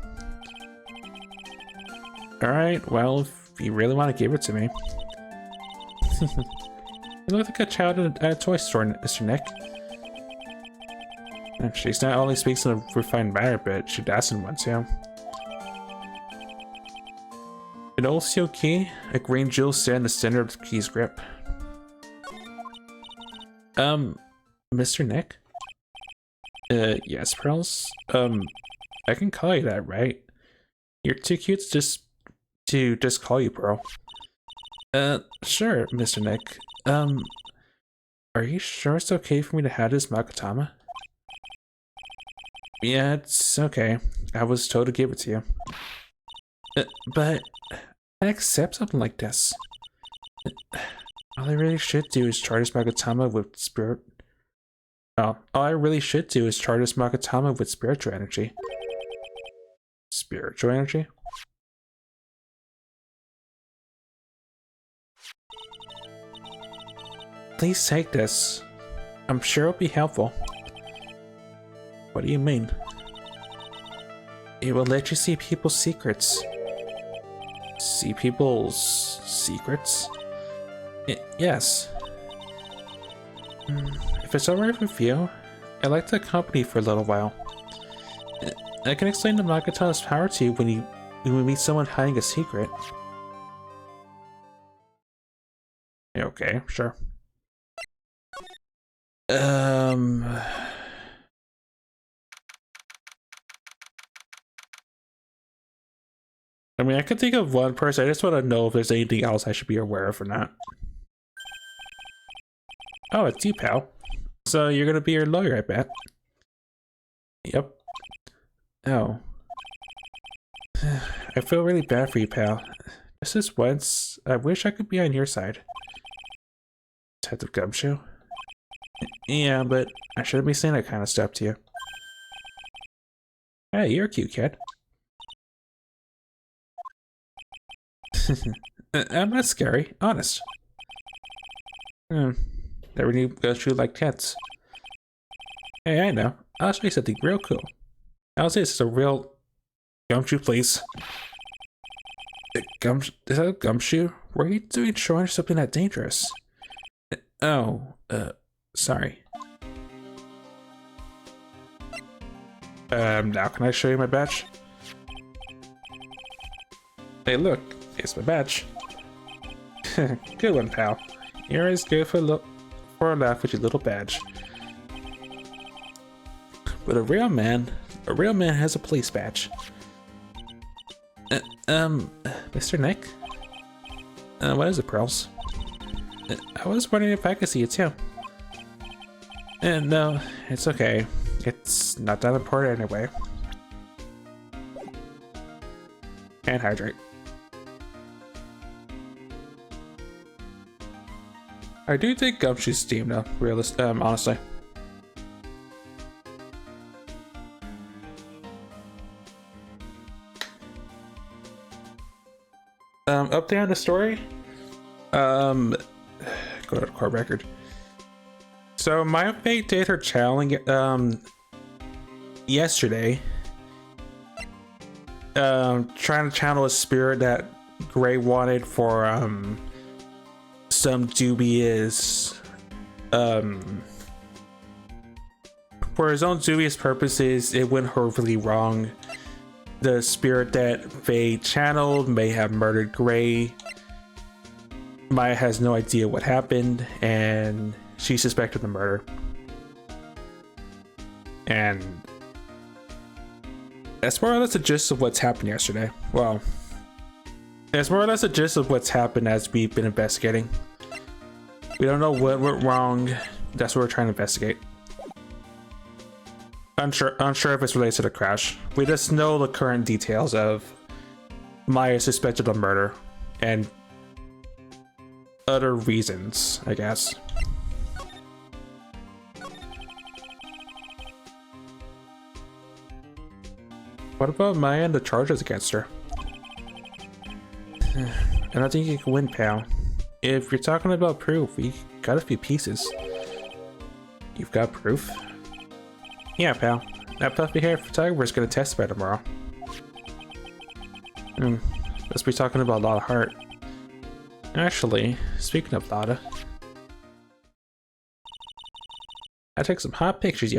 A: Alright, well, if you really want to give it to me. You look like a child at a toy store, Mr. Nick. And she's not only speaks in a refined manner, but she does in one too. An old steel key, a green jewel set in the center of the key's grip. Mr. Nick? Yes, Pearls? I can call you that, right? You're too cute to just call you Pearl. Sure, Mr. Nick. Are you sure it's okay for me to have this Makatama? Yeah, it's okay. I was told to give it to you. But I accept something like this. All I really should do is charge this Makatama with spirit. Oh, all I really should do is charge this Makatama with spiritual energy. Spiritual energy? Please take this. I'm sure it'll be helpful. What do you mean? It will let you see people's secrets. See people's secrets? Yes. If it's alright with you, I'd like to accompany you for a little while. I can explain the Magata's power to you when we meet someone hiding a secret. Okay, sure. I mean, I could think of one person. I just want to know if there's anything else I should be aware of or not. Oh, it's you, pal. So you're gonna be your lawyer, I bet. Yep. Oh. I feel really bad for you, pal. Just this once, I wish I could be on your side. Detective Gumshoe? Yeah, but I shouldn't be saying that kind of stuff to you. Hey, you're a cute kid. I'm not scary, honest. Never knew Gumshoe liked cats. Hey, I know. I'll show you something real cool. I'll say this is a real Gumshoe place. Is that a Gumshoe? What are you doing showing something that dangerous? Oh, sorry. Now can I show you my badge? Hey, look, it's my badge. Good one, pal. You're as good for a laugh with your little badge. But a real man has a police badge. Mr. Nick? What is it, Pearls? I was wondering if I could see it too. No, it's okay. It's not that important anyway. And hydrate. I do think Gumshoe's steam though, honestly. Update on the story. Go to the court record. So my fate did her challenge yesterday. Trying to channel a spirit that Gray wanted for some dubious for his own dubious purposes. It went horribly wrong. The spirit that Faye channeled may have murdered Gray. Maya has no idea what happened, and she suspected the murder. And that's more or less the gist of what's happened yesterday. Well, that's more or less the gist of what's happened as we've been investigating. We don't know what went wrong. That's what we're trying to investigate. Unsure if it's related to the crash. We just know the current details of Maya suspected of murder and other reasons, I guess. What about Maya and the charges against her? I don't think you can win, pal. If you're talking about proof, we got a few pieces. You've got proof? Yeah, pal. That puffy haired photographer is gonna testify tomorrow. Let's be talking about Lotta Hart. Actually, speaking of Lotta, I took some hot pictures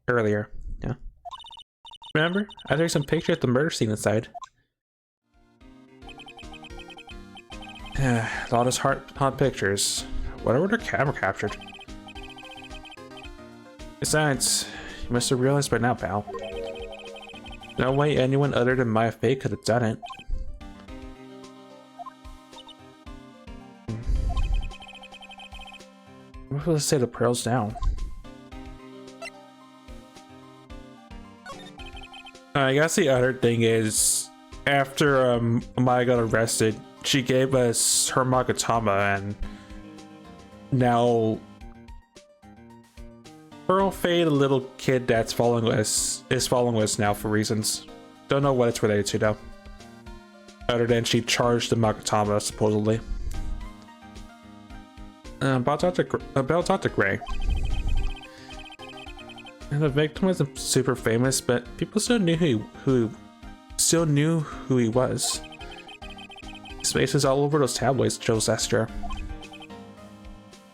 A: earlier. Yeah. Remember? I took some pictures of the murder scene inside. Lotta's hot pictures. Whatever their camera captured. Besides, you must have realized by now, pal. No way anyone other than Maya Fey could have done it. What will I say the pearls down? I guess the other thing is, after Maya got arrested, she gave us her Magatama, and now Pearl Faye, the little kid that's following us, is following us now for reasons. Don't know what it's related to though. Other than she charged the Magatama, supposedly. About Dr. Gray. And the victim wasn't super famous, but people still knew who he was. His face is all over those tabloids, Joe's Esther.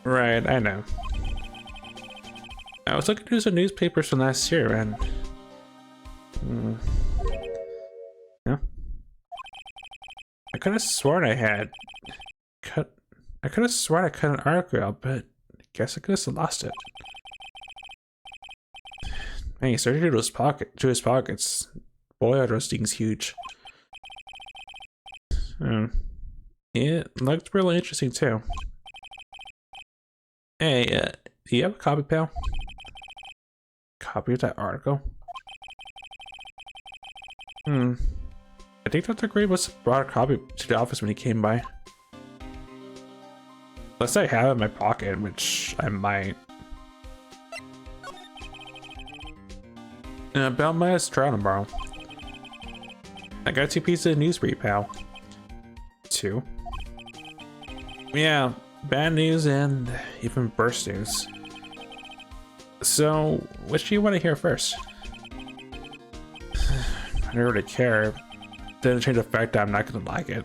A: Right, I know. I was looking through some newspapers from last year, and Yeah. I could have sworn I had cut. I could have sworn I cut an article out, but I guess I could have lost it. Man, he started to his pockets. Boy, are those things huge. It looked really interesting too. Hey, do you have a copy, pal? Copy of that article? I think Dr. Gray must have brought a copy to the office when he came by. Unless I have it in my pocket, which I might. About my trial tomorrow. I got 2 pieces of news for you, pal. 2? Yeah, bad news and even worse news. So, which do you want to hear first? I don't really care. Doesn't change the fact that I'm not gonna like it.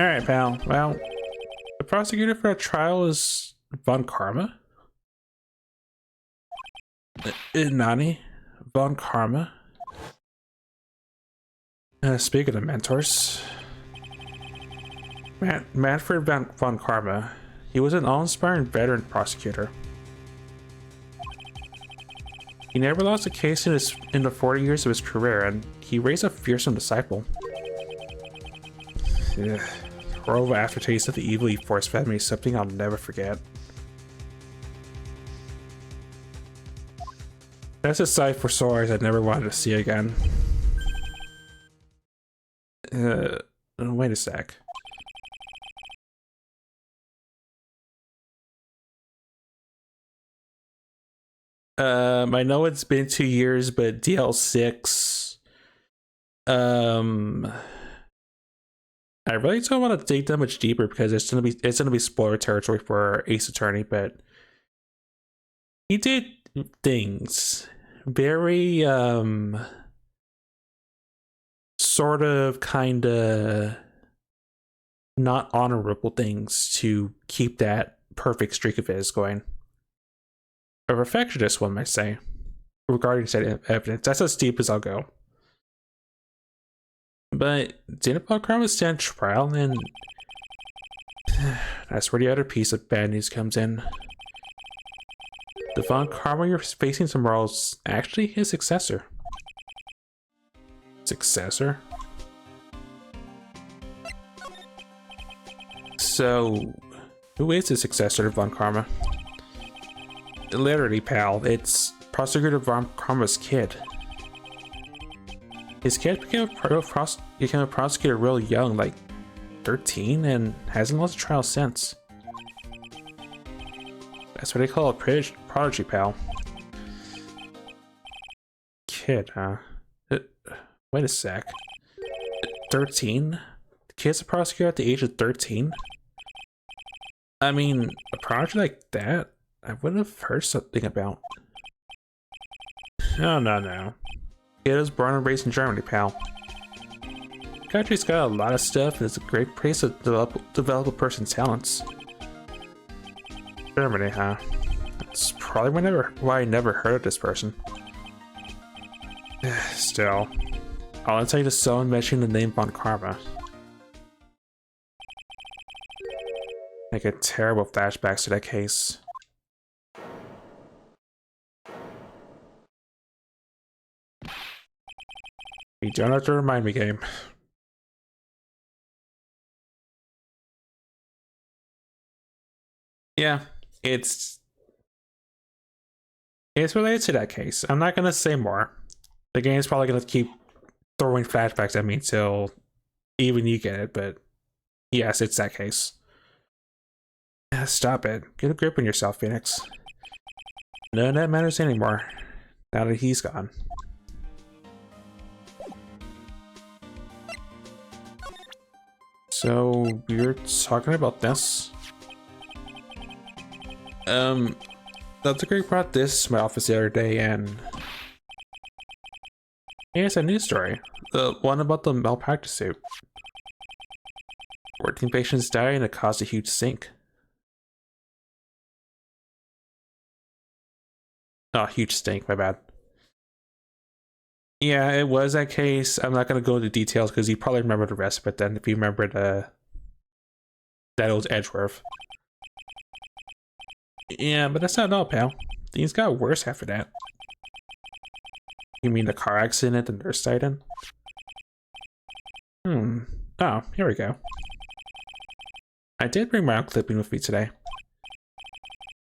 A: Alright, pal. Well, the prosecutor for the trial is Von Karma. Nani? Von Karma? Speaking of mentors, Manfred von Karma, he was an awe-inspiring veteran prosecutor. He never lost a case in the 40 years of his career, and he raised a fearsome disciple. The horrible aftertaste of the evil he force fed me is something I'll never forget. That's a sight for sore eyes I never wanted to see again. Wait a sec. I know it's been 2 years, but DL6. I really don't want to dig that much deeper because it's gonna be spoiler territory for Ace Attorney, but he did things very sort of kinda not honorable things to keep that perfect streak of his going. A perfectionist, one might say, regarding said evidence. That's as deep as I'll go. But didn't Von Karma stand trial, and that's where the other piece of bad news comes in. The Von Karma you're facing tomorrow is actually his successor. Successor? So, who is the successor to Von Karma? Literally, pal, it's Prosecutor Von Karma's kid. His kid became a prosecutor real young, like 13, and hasn't lost a trial since. That's what they call a prodigy, pal. Kid, huh? Wait a sec. 13? The kid's a prosecutor at the age of 13? I mean, a prodigy like that, I would have heard something about. No. Kid was born and raised in Germany, pal. The country's got a lot of stuff, and it's a great place to develop a person's talents. Germany, huh? That's probably why I never heard of this person. Still, I'll tell you to someone mentioning the name Von Karma. I get terrible flashbacks to that case. You don't have to remind me, game. Yeah, it's related to that case. I'm not gonna say more. The game's probably gonna keep throwing flashbacks at me till even you get it, but yes, it's that case. Stop it. Get a grip on yourself, Phoenix. None of that matters anymore, now that he's gone. So, you're talking about this? Dr. Greg brought this to my office the other day, and here's a news story. The one about the malpractice suit. 14 patients died and it caused a huge stink. Oh, huge stink, my bad. Yeah, it was that case. I'm not gonna go into details because you probably remember the rest, but then if you remember that it was Edgeworth. Yeah, but that's not all, pal. Things got worse after that. You mean the car accident, the nurse died in? Oh, here we go. I did bring my own clipping with me today.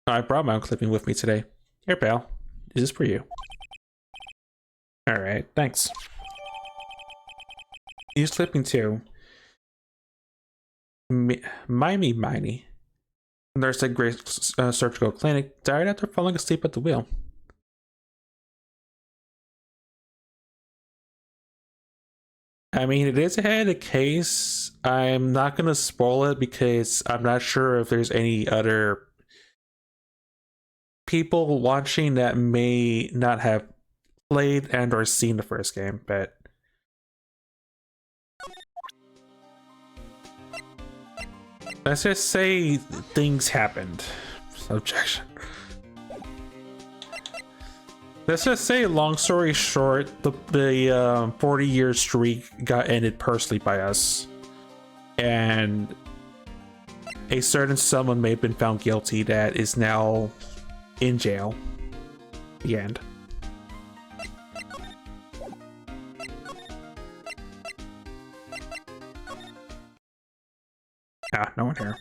A: I brought my own clipping with me today. Here, pal. This is for you. Alright, thanks. Use clipping too. Miney. Nurse at Grace Surgical Clinic died after falling asleep at the wheel. I mean, it is a headed case. I'm not gonna spoil it because I'm not sure if there's any other people watching that may not have played and or seen the first game, but let's just say things happened. Objection. Let's just say, long story short, the 40-year streak got ended personally by us, and a certain someone may have been found guilty that is now in jail. The end. Ah, no one here.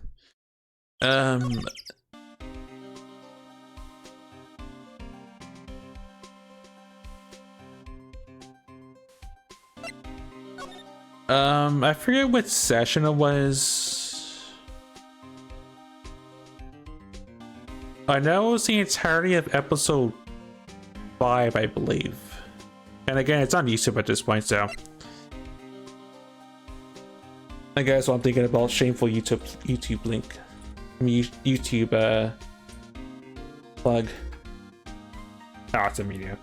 A: I forget what session it was. I know it was the entirety of episode 5, I believe. And again, it's on YouTube at this point, so I guess what I'm thinking about shameful YouTube link. I mean, YouTube plug. Oh, it's a media.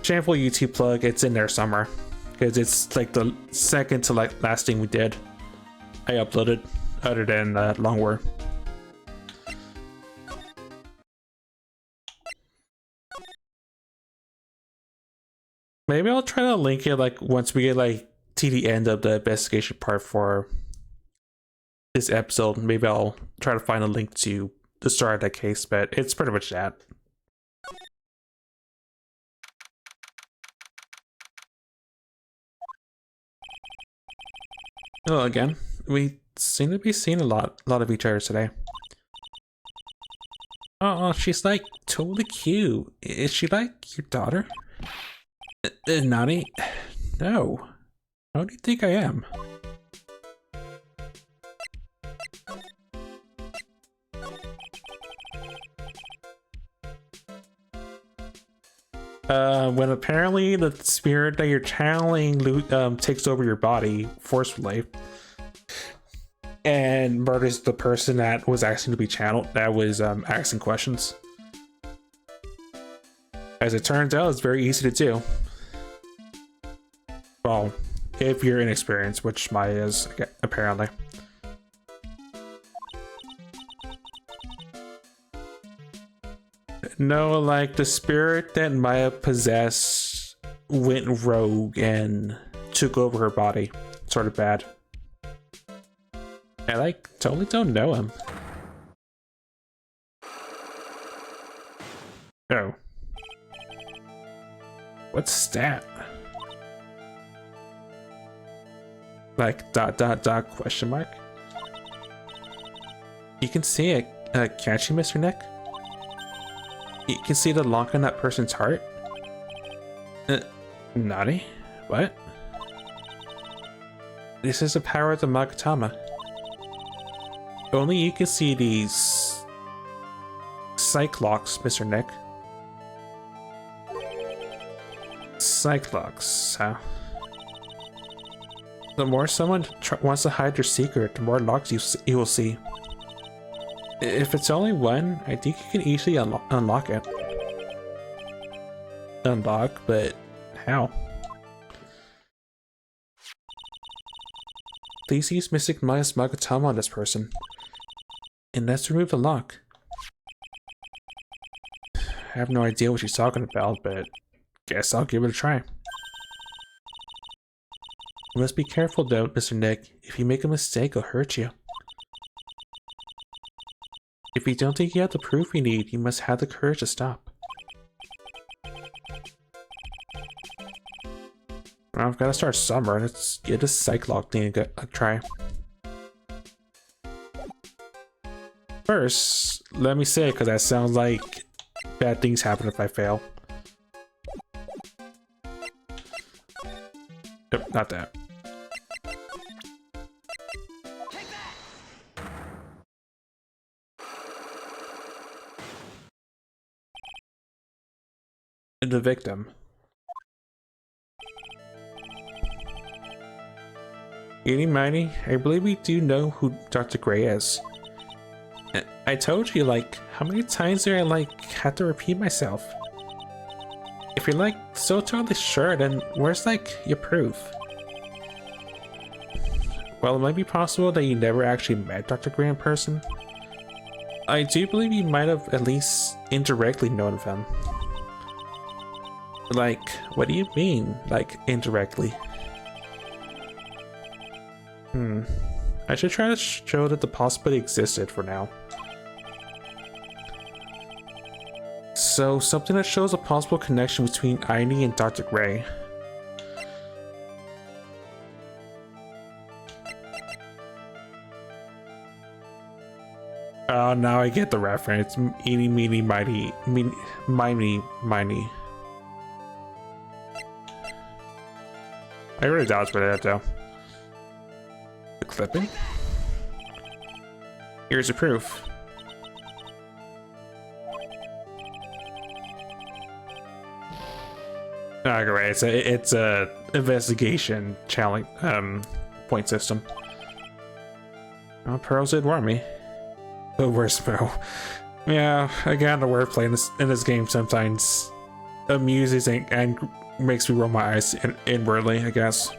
A: Shameful YouTube plug. It's in there somewhere because it's like the second to like last thing we did. I uploaded, other than Long War. Maybe I'll try to link it like once we get like to the end of the investigation part for this episode. Maybe I'll try to find a link to the start of that case, but it's pretty much that. Hello again. We seem to be seeing a lot of each other today. Oh, she's like totally cute. Is she like your daughter? Nani? No. How do you think I am? When apparently the spirit that you're channeling takes over your body forcefully and murders the person that was asking to be channeled, that was asking questions. As it turns out, it's very easy to do. Well, if you're inexperienced, which Maya is, apparently. No, like the spirit that Maya possessed went rogue and took over her body. Sort of bad. I like totally don't know him. Oh. What's that? Like ... question mark? You can see it, can't you, Mr. Nick? You can see the lock on that person's heart? Naughty? What? This is the power of the Magatama. Only you can see these psych locks, Mr. Nick. Psych locks, huh? The more someone wants to hide their secret, the more locks you will see. If it's only one, I think you can easily unlock it. Unlock, but how? Please use Mystic Maya's Magatama on this person. And let's remove the lock. I have no idea what she's talking about, but Guess I'll give it a try. You must be careful though, Mr. Nick. If you make a mistake, it'll hurt you. If you don't think you have the proof you need, you must have the courage to stop. Well, I've got to start somewhere. Let's get this Cyclock thing a try. First, let me say it because that sounds like bad things happen if I fail. Nope, not that. The victim. Eeny Miny, I believe we do know who Dr. Gray is. I told you, like, how many times do I, like, have to repeat myself? If you're, like, so totally sure, then where's, like, your proof? Well, it might be possible that you never actually met Dr. Gray in person. I do believe you might have at least indirectly known of him. Like, what do you mean, like, indirectly? I should try to show that the possibility existed for now. So, something that shows a possible connection between Aini and Dr. Gray. Oh, now I get the reference. Eeny, meeny, miny, miny. I really doubt about that though. The clipping. Here's the proof. Alright, it's a investigation challenge point system. Oh, Pearls did warn me. The worst Pearl. Yeah, again, the wordplay in this game sometimes amuses and makes me roll my eyes inwardly, I guess.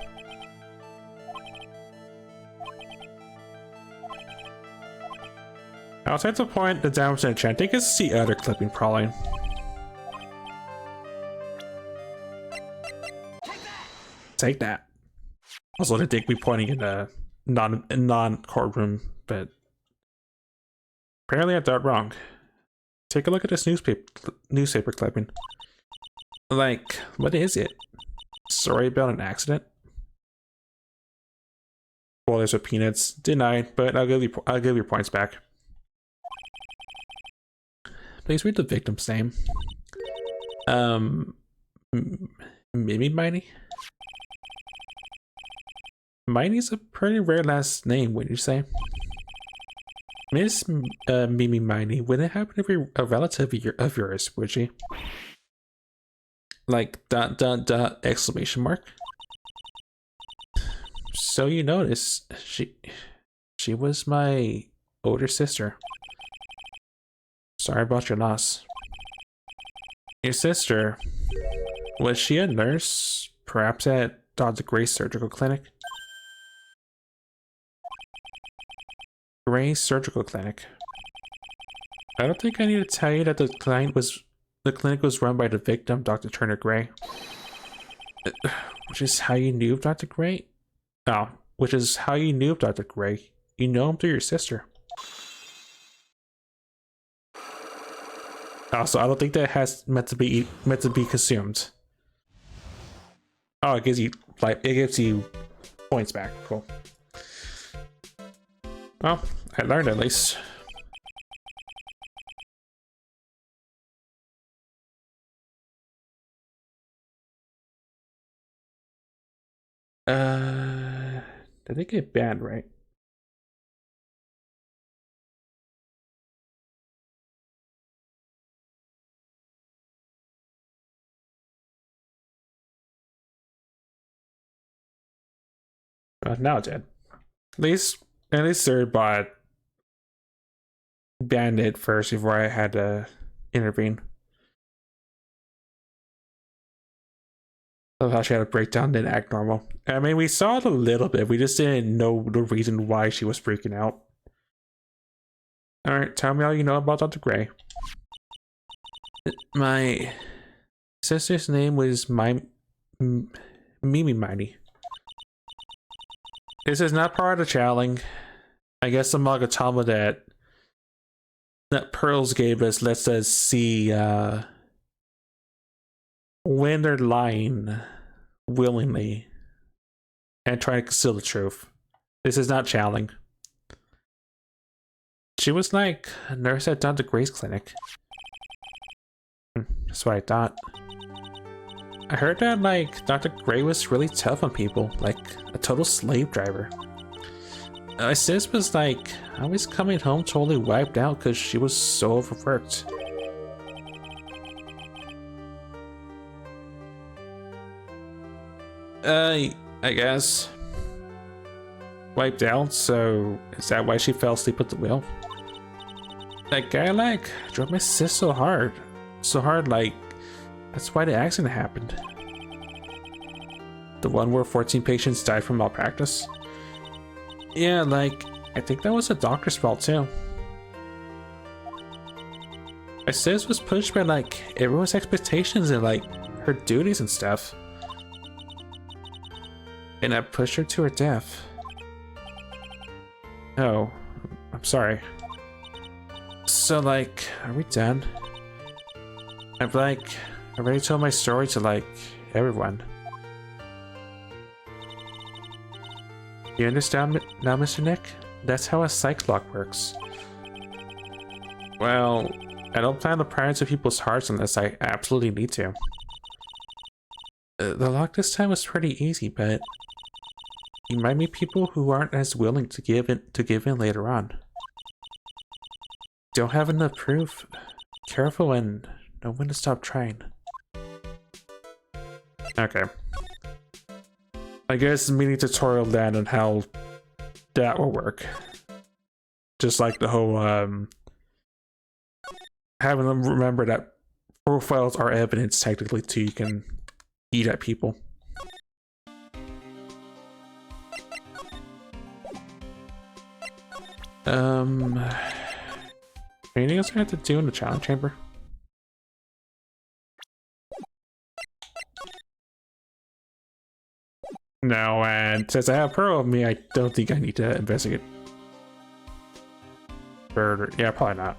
A: Outside the point, the damage and enchant, I can see other clipping probably. Take that. Also, they think me pointing in a non-courtroom, but apparently I thought wrong. Take a look at this newspaper clipping. Like, what is it? Sorry about an accident? Spoilers with peanuts. Denied, but I'll give your points back. Please read the victim's name. Maybe Miney? Miney's a pretty rare last name, wouldn't you say? Miss Mimi Miney, would it happen to be a relative of yours, would she? Like, ... exclamation mark? So you notice, she was my older sister. Sorry about your loss. Your sister, was she a nurse? Perhaps at Dr. Gray's surgical clinic? Gray's surgical clinic. I don't think I need to tell you that the clinic was run by the victim, Dr. Turner Gray. Which is how you knew of Dr. Gray? Oh, which is how you knew of Dr. Gray. You know him through your sister. Also, I don't think that has meant to be consumed. Oh, it gives you points back. Cool. Well, I learned at least. Did they get banned, right? Now it's dead. At least third bot banned it first before I had to intervene. I thought she had a breakdown, didn't act normal. I mean, we saw it a little bit. We just didn't know the reason why she was freaking out. Alright, tell me all you know about Dr. Gray. My sister's name was Mimi Mighty. This is not part of the challenge. I guess the Magatama that Pearls gave us lets us see when they're lying willingly and trying to conceal the truth. This is not challenge. She was like a nurse at Dr. Gray's clinic. That's what I thought. I heard that like Dr. Gray was really tough on people, like a total slave driver. My sis was like always coming home totally wiped out because she was so overworked. I guess. Wiped out, so is that why she fell asleep at the wheel? That guy like drove my sis so hard like that's why the accident happened. The one where 14 patients died from malpractice. Yeah, like I think that was the doctor's fault too. My sis was pushed by like everyone's expectations and like her duties and stuff. And I pushed her to her death. Oh, I'm sorry. So like, are we done? I've like already told my story to like everyone. You understand now, Mr. Nick? That's how a psych lock works. Well, I don't plan to pry into people's hearts unless I absolutely need to. The lock this time was pretty easy, but you might meet people who aren't as willing to give in later on. Don't have enough proof. Careful and know when to stop trying. Okay. I guess mini tutorial then on how that will work. Just like the whole having them remember that profiles are evidence technically too, you can eat at people. Anything else I have to do in the challenge chamber? No, and since I have Pearl of me, I don't think I need to investigate. Further. Yeah, probably not.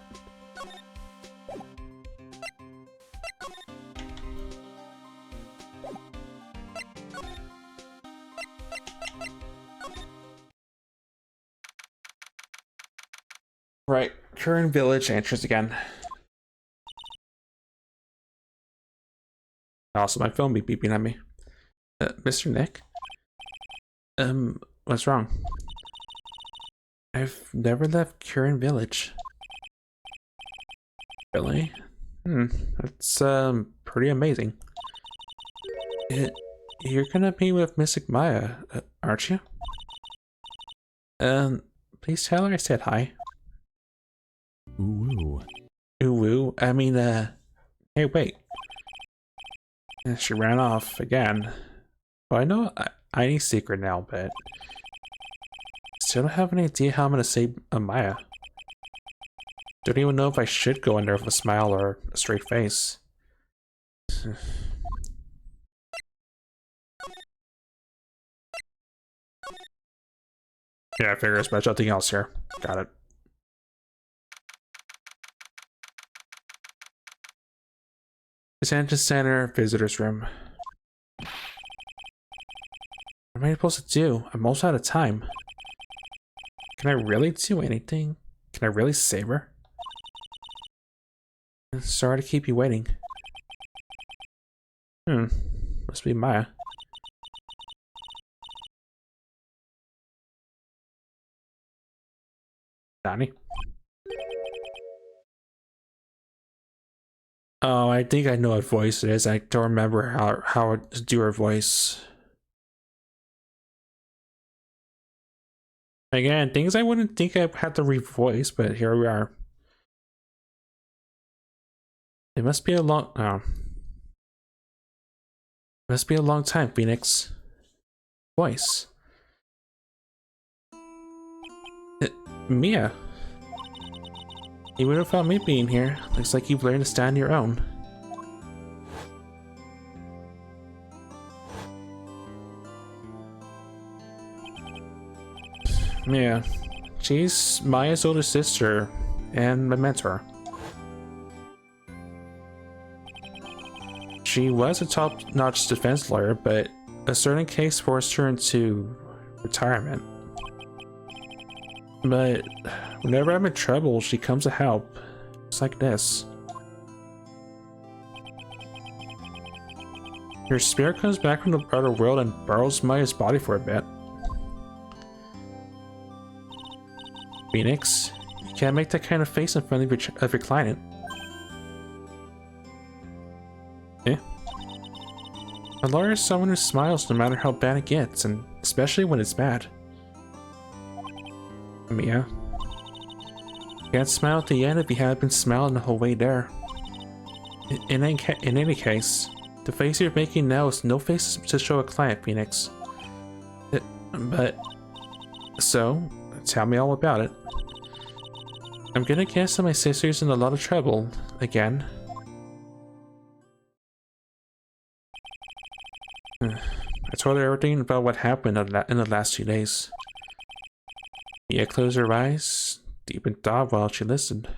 A: Right, current village entrance again. Also, my phone be beeping at me. Mr. Nick? What's wrong? I've never left Curran Village. Really? That's, pretty amazing. You're gonna be with Mystic Maya, aren't you? Please tell her I said hi.
B: Ooh.
A: Ooh, I mean, hey, wait. She ran off again. Well, I know I need secret now, but still don't have any idea how I'm gonna save Maya. Don't even know if I should go in there with a smile or a straight face. Yeah, I figure as much. Nothing else here. Got it. Detention Center, Visitor's Room. What am I supposed to do? I'm almost out of time. Can I really do anything? Can I really save her? Sorry to keep you waiting. Must be Maya. Donnie? Oh, I think I know what voice it is. I don't remember how to do her voice. Again, things I wouldn't think I had to revoice, but here we are. It must be a long... Oh. It must be a long time, Phoenix. Voice. Mia. Even without me being here, looks like you've learned to stand your own. Yeah. She's Maya's older sister and my mentor. She was a top-notch defense lawyer, but a certain case forced her into retirement. But whenever I'm in trouble, she comes to help. It's like this. Her spirit comes back from the outer world and borrows Maya's body for a bit. Phoenix, you can't make that kind of face in front of your client. Eh? A lawyer is someone who smiles no matter how bad it gets, and especially when it's bad. Mia, you can't smile at the end if you haven't been smiling the whole way there. In any case, the face you're making now is no face to show a client, Phoenix. So, tell me all about it. I'm gonna guess that my sister's in a lot of trouble, again. I told her everything about what happened in the last 2 days. Mia closed her eyes, deep in thought while she listened.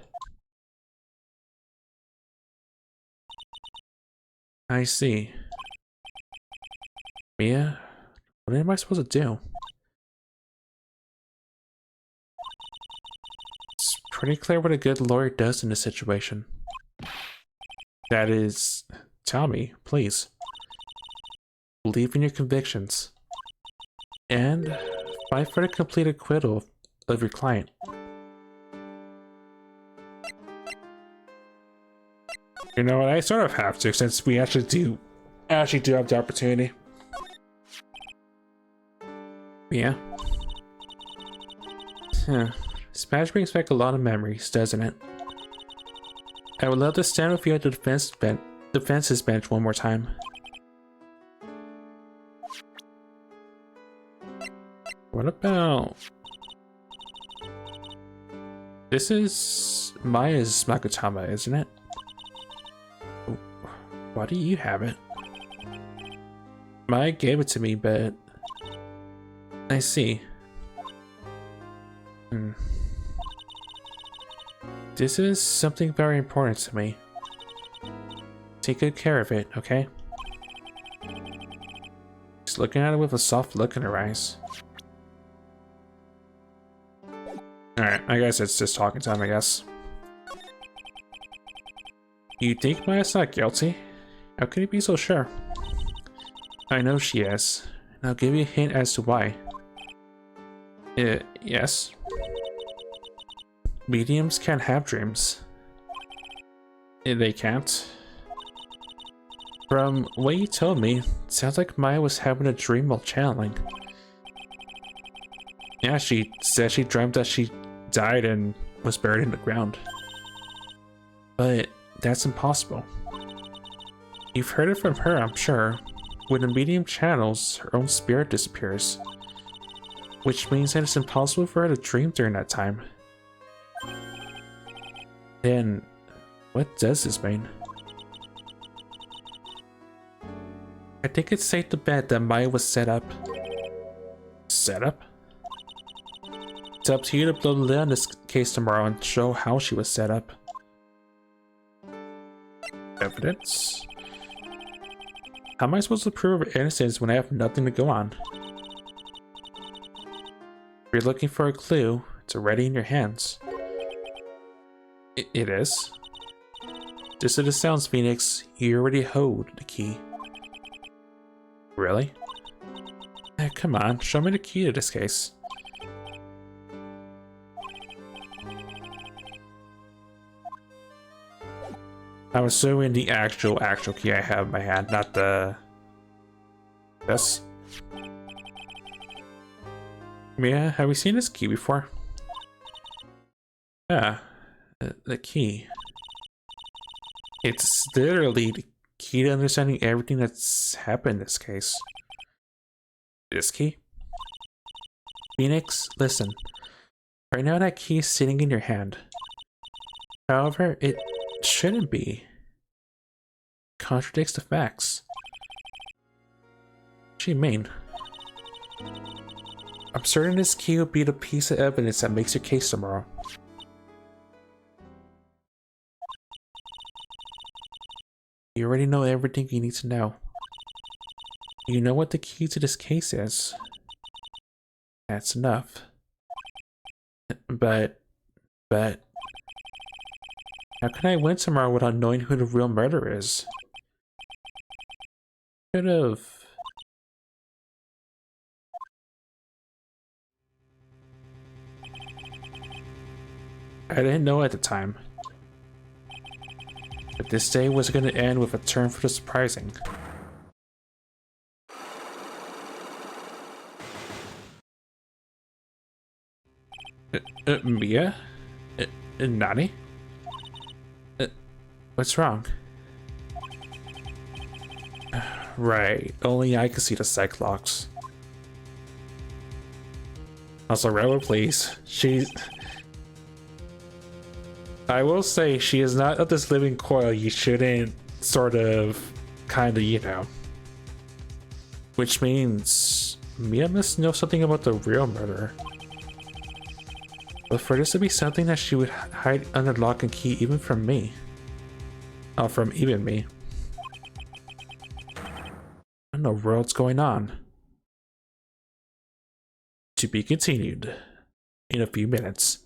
A: I see. Mia, what am I supposed to do? It's pretty clear what a good lawyer does in this situation. That is, tell me, please. Believe in your convictions. And fight for the complete acquittal of your client. You know what, I sort of have to, since we actually do have the opportunity. Yeah. Smash brings back a lot of memories, doesn't it? I would love to stand with you at the defense's bench one more time. What about... This is Maya's Makutama, isn't it? Why do you have it? Maya gave it to me, but... I see. This is something very important to me. Take good care of it, okay? She's looking at it with a soft look in her eyes. Alright, I guess it's just talking time, I guess. You think Maya's not guilty? How can you be so sure? I know she is, and I'll give you a hint as to why. Yes. Mediums can't have dreams. They can't. From what you told me, it sounds like Maya was having a dream while channeling. Yeah, she said she dreamt that she died and was buried in the ground. But that's impossible. You've heard it from her, I'm sure. When a medium channels, her own spirit disappears. Which means that it's impossible for her to dream during that time. Then, what does this mean? I think it's safe to bet that Maya was set up. Set up? It's up to you to blow the lid on this case tomorrow and show how she was set up. Evidence? How am I supposed to prove her innocence when I have nothing to go on? If you're looking for a clue, it's already in your hands. It is? Just as it sounds, Phoenix, you already hold the key. Really? Come on, show me the key to this case. I'm assuming the actual key I have in my hand, not the... This? Mia, have we seen this key before? Yeah, the key. It's literally the key to understanding everything that's happened in this case. This key? Phoenix, listen. Right now that key is sitting in your hand. However, it shouldn't be. It contradicts the facts. What do you mean? I'm certain this key will be the piece of evidence that makes your case tomorrow. You already know everything you need to know. You know what the key to this case is. That's enough. But... How can I win tomorrow without knowing who the real murderer is? Could've... I didn't know at the time. But this day was going to end with a turn for the surprising. Mia? Nani? What's wrong? Right, only I can see the Cyclops. Also, Rebel, please. I will say, she is not of this living coil. You shouldn't sort of, kind of, you know. Which means Mia must know something about the real murderer. But for this to be something that she would hide under lock and key even from me. Oh, from even me. What in the world's going on? To be continued in a few minutes.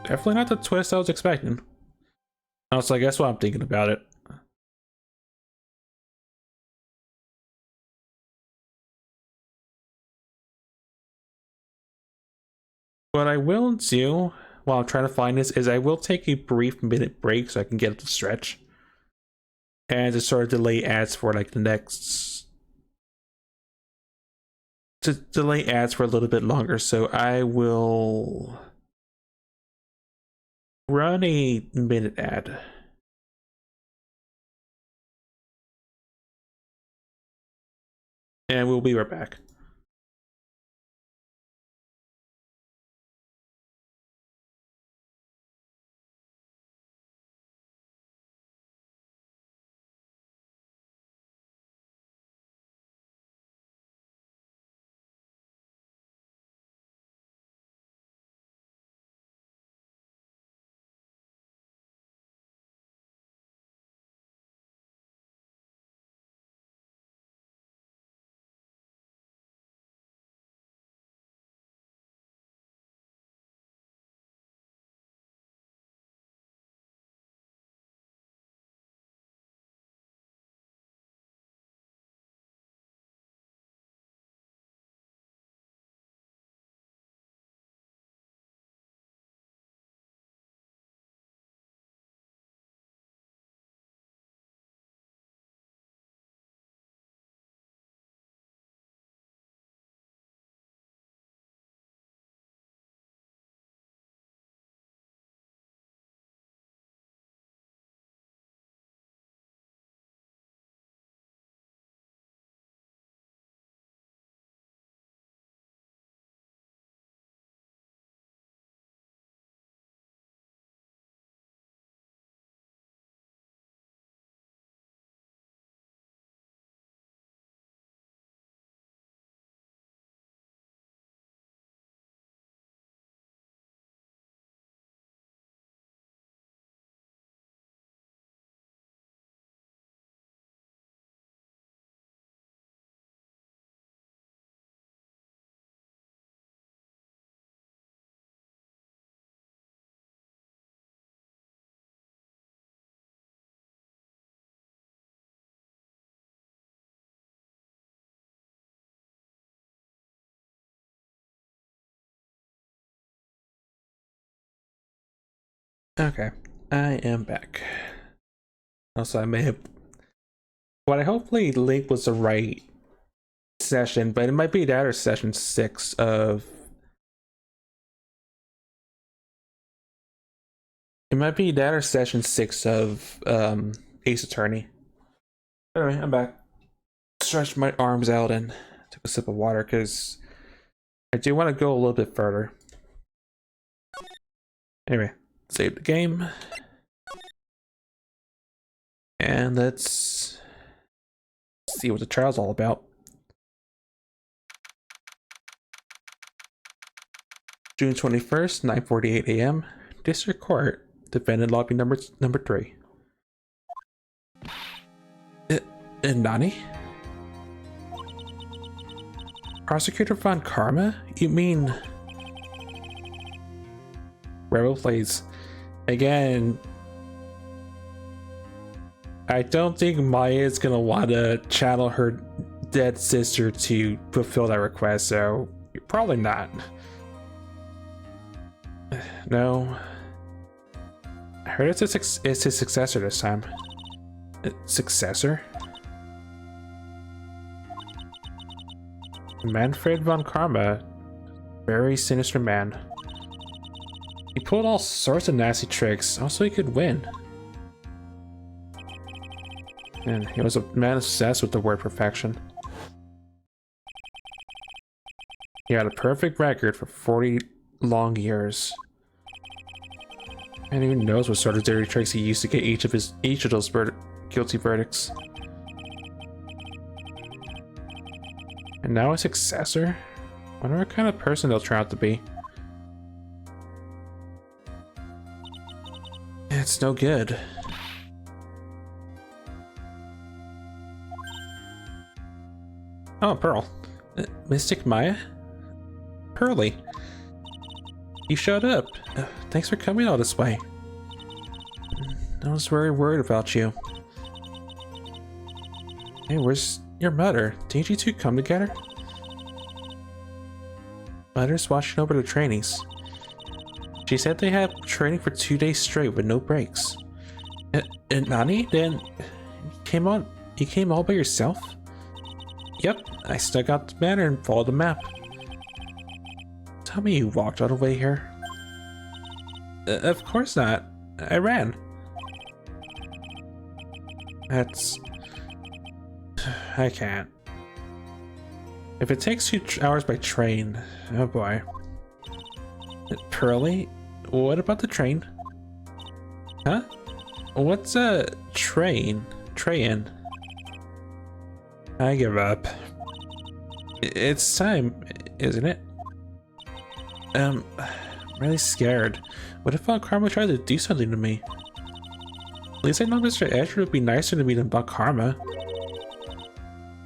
A: Definitely not the twist I was expecting. Also, I guess what I'm thinking about it. What I will do while I'm trying to find this is I will take a brief minute break so I can get up to stretch. And just sort of delay ads for like the next... To delay ads for a little bit longer, so I will... run a minute ad. And we'll be right back. Okay, I am back. Also, I may have... What I hopefully linked was the right session, but it might be that or session 6 of... It might be that or session 6 of Ace Attorney. Anyway, I'm back. Stretched my arms out and took a sip of water because I do want to go a little bit further. Anyway, save the game. And let's see what the trial's all about. June 21st, 9:48 a.m. District Court, defendant lobby number 3. Nani? Prosecutor Von Karma? You mean... Rebel plays. Again, I don't think Maya's gonna want to channel her dead sister to fulfill that request, so probably not. No. I heard it's his successor this time. Successor? Manfred von Karma. Very sinister man. He pulled all sorts of nasty tricks, also he could win. And he was a man obsessed with the word perfection. He had a perfect record for 40 long years. And who knows what sort of dirty tricks he used to get each of those guilty verdicts. And now a successor? Wonder what kind of person they'll turn out to be. It's no good. Oh, Pearl. Mystic Maya? Pearly. You showed up. Thanks for coming all this way. I was very worried about you. Hey, where's your mother? Didn't you two come together? Mother's watching over the trainees. She said they had training for 2 days straight with no breaks. And Nani? Then you came all by yourself? Yep, I stuck out the banner and followed the map. Tell me you walked all the way here. Of course not. I ran. I can't. If it takes 2 hours by train, oh boy. Pearly? What about the train? Huh? What's a train? Train? I give up. It's time, isn't it? I'm really scared. What if Von Karma tried to do something to me? At least I know Mr. Edgeworth would be nicer to me than Von Karma.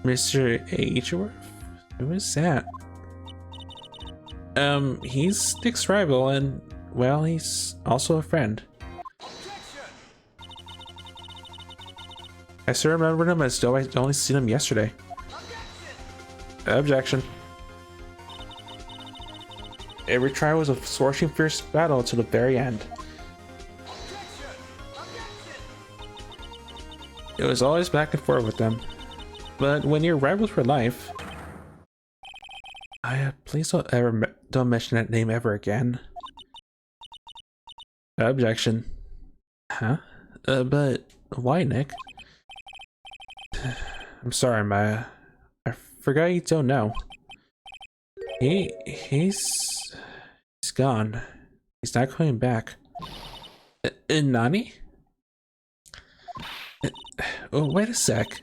A: Mr. Edgeworth? Who is that? He's Nick's rival and, well, he's also a friend. I still remember him as though I'd only seen him yesterday. Objection. Every trial was a scorching fierce battle until the very end. It was always back and forth with them. But when you're rivals for life... please don't mention that name ever again. Objection. Huh? But why, Nick? I'm sorry, Maya. I forgot you don't know. He's gone. He's not coming back. Nani? Oh, wait a sec.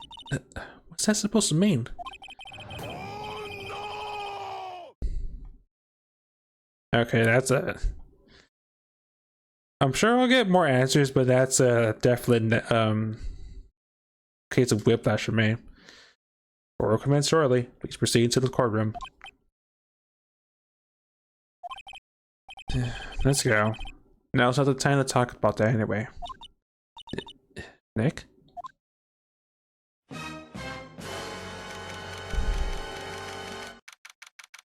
A: What's that supposed to mean? Okay, that's a... I'm sure I'll get more answers, but that's a definite case of whiplash for me. Oral commence shortly. Please proceed to the courtroom. Let's go. Now's not the time to talk about that anyway. Nick?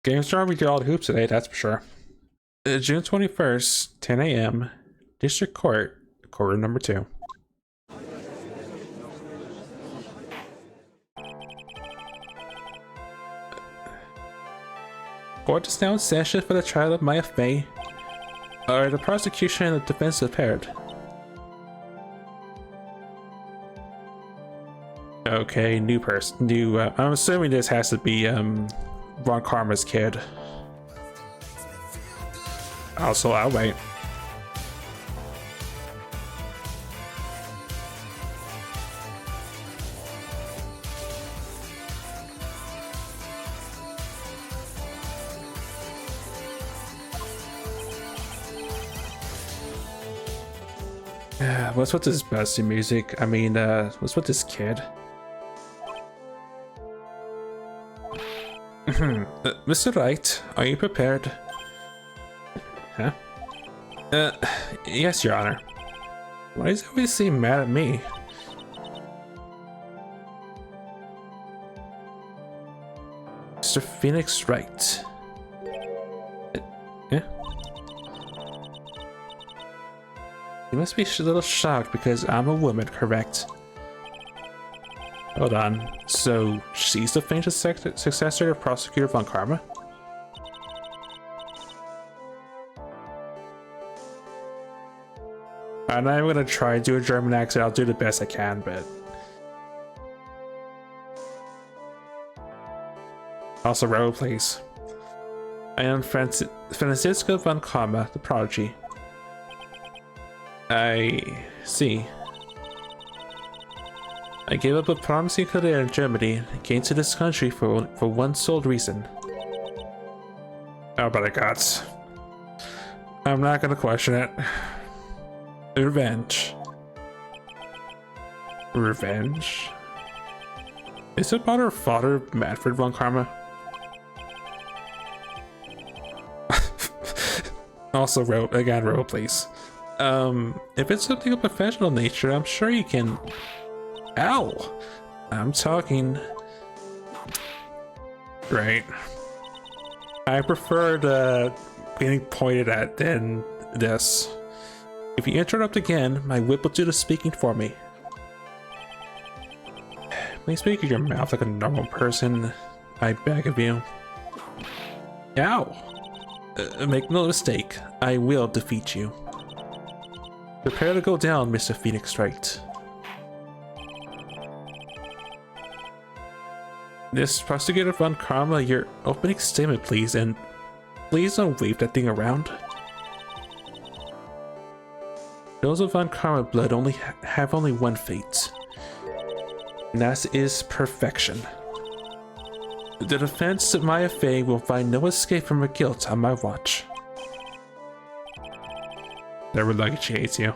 A: Game Storm, we did all the hoops today, that's for sure. June 21st, 10 a.m. District Court, courtroom number 2. Court is now in session for the trial of Maya Fey. Are the prosecution and the defense prepared? Okay, new person. I'm assuming this has to be Von Karma's kid. Also, I'll wait. What's with this bestie music? I mean, what's with this kid? Mr. Wright, are you prepared? Huh? Yes, Your Honor. Why does he always seem mad at me? Mr. Phoenix Wright. Yeah? You must be a little shocked because I'm a woman, correct? Hold on. So she's the famous successor to Prosecutor Von Karma? I'm not even gonna try to do a German accent. I'll do the best I can, but also row, please. I am Francisco Von Karma, the prodigy. I see. I gave up a promising career in Germany and came to this country for one sole reason. Oh, but I got. I'm not gonna question it. Revenge. Revenge? Is it about her father, Manfred Von Karma? Also, row, please. If it's something of professional nature, I'm sure you can. Ow! I'm talking. Right. I preferred getting pointed at than this. If you interrupt again, my whip will do the speaking for me. Please speak with your mouth like a normal person. I beg of you. Ow! Make no mistake, I will defeat you. Prepare to go down, Mr. Phoenix Wright. This Prosecutor Von Karma, your opening statement, please, and please don't wave that thing around. Those of Von Karma blood have only one fate, and that is perfection. The defense of Maya Fey will find no escape from her guilt on my watch. Never lucky she hates you.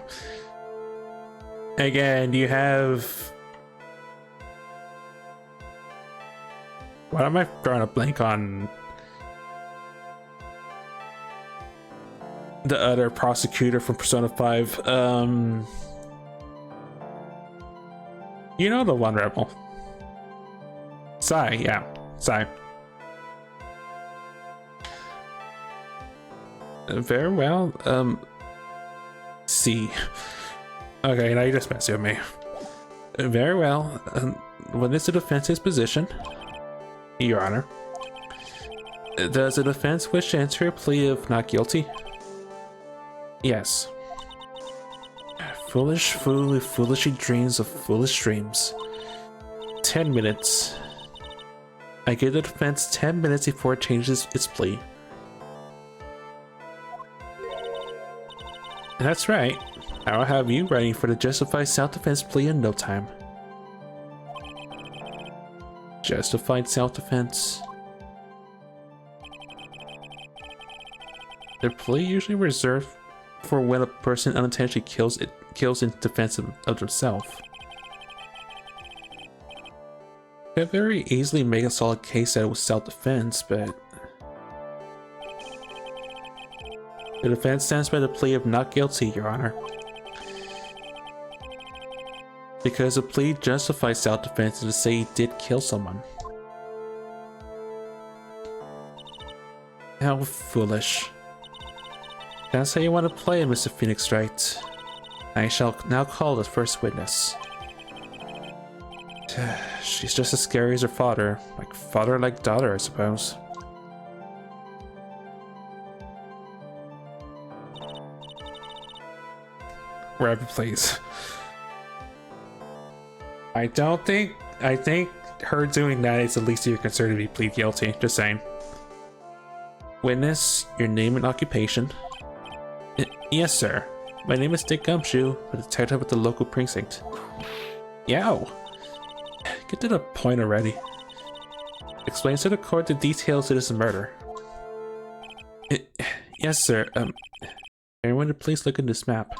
A: Again, you have. Why am I drawing a blank on the other prosecutor from Persona 5? You know the one rebel. Sai, yeah. Sai. Very well. C. Okay, now you're just messing with me. Very well. When is the defense's position? Your Honor. Does the defense wish to enter a plea of not guilty? Yes. Foolish fool who foolishly dreams of foolish dreams. 10 minutes. I give the defense 10 minutes before it changes its plea. That's right. I will have you ready for the justified self-defense plea in no time. Justified self-defense. The plea usually reserved for when a person unintentionally kills in defense of themselves. You could very easily make a solid case that it was self-defense, but the defense stands by the plea of not guilty, Your Honor. Because the plea justifies self-defense to say he did kill someone. How foolish. That's how you want to play it, Mr. Phoenix Wright. I shall now call the first witness. She's just as scary as her father. Like father, like daughter, I suppose. Wherever, please. I think her doing that is the least of your concern if you plead guilty. Just saying. Witness, your name and occupation. Yes, sir. My name is Dick Gumshoe, a detective at the local precinct. Yow! Get to the point already. Explain to the court the details of this murder. Yes, sir. Everyone, please look at this map.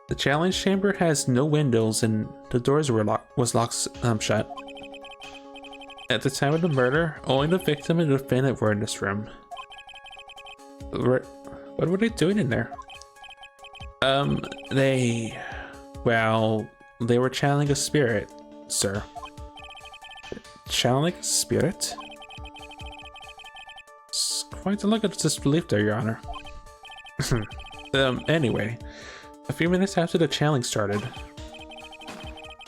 A: The challenge chamber has no windows and the doors were locked shut. At the time of the murder, only the victim and the defendant were in this room. What were they doing in there? They were channeling a spirit, sir. Channeling a spirit? It's quite a look at disbelief there, Your Honor. Anyway, a few minutes after the channeling started,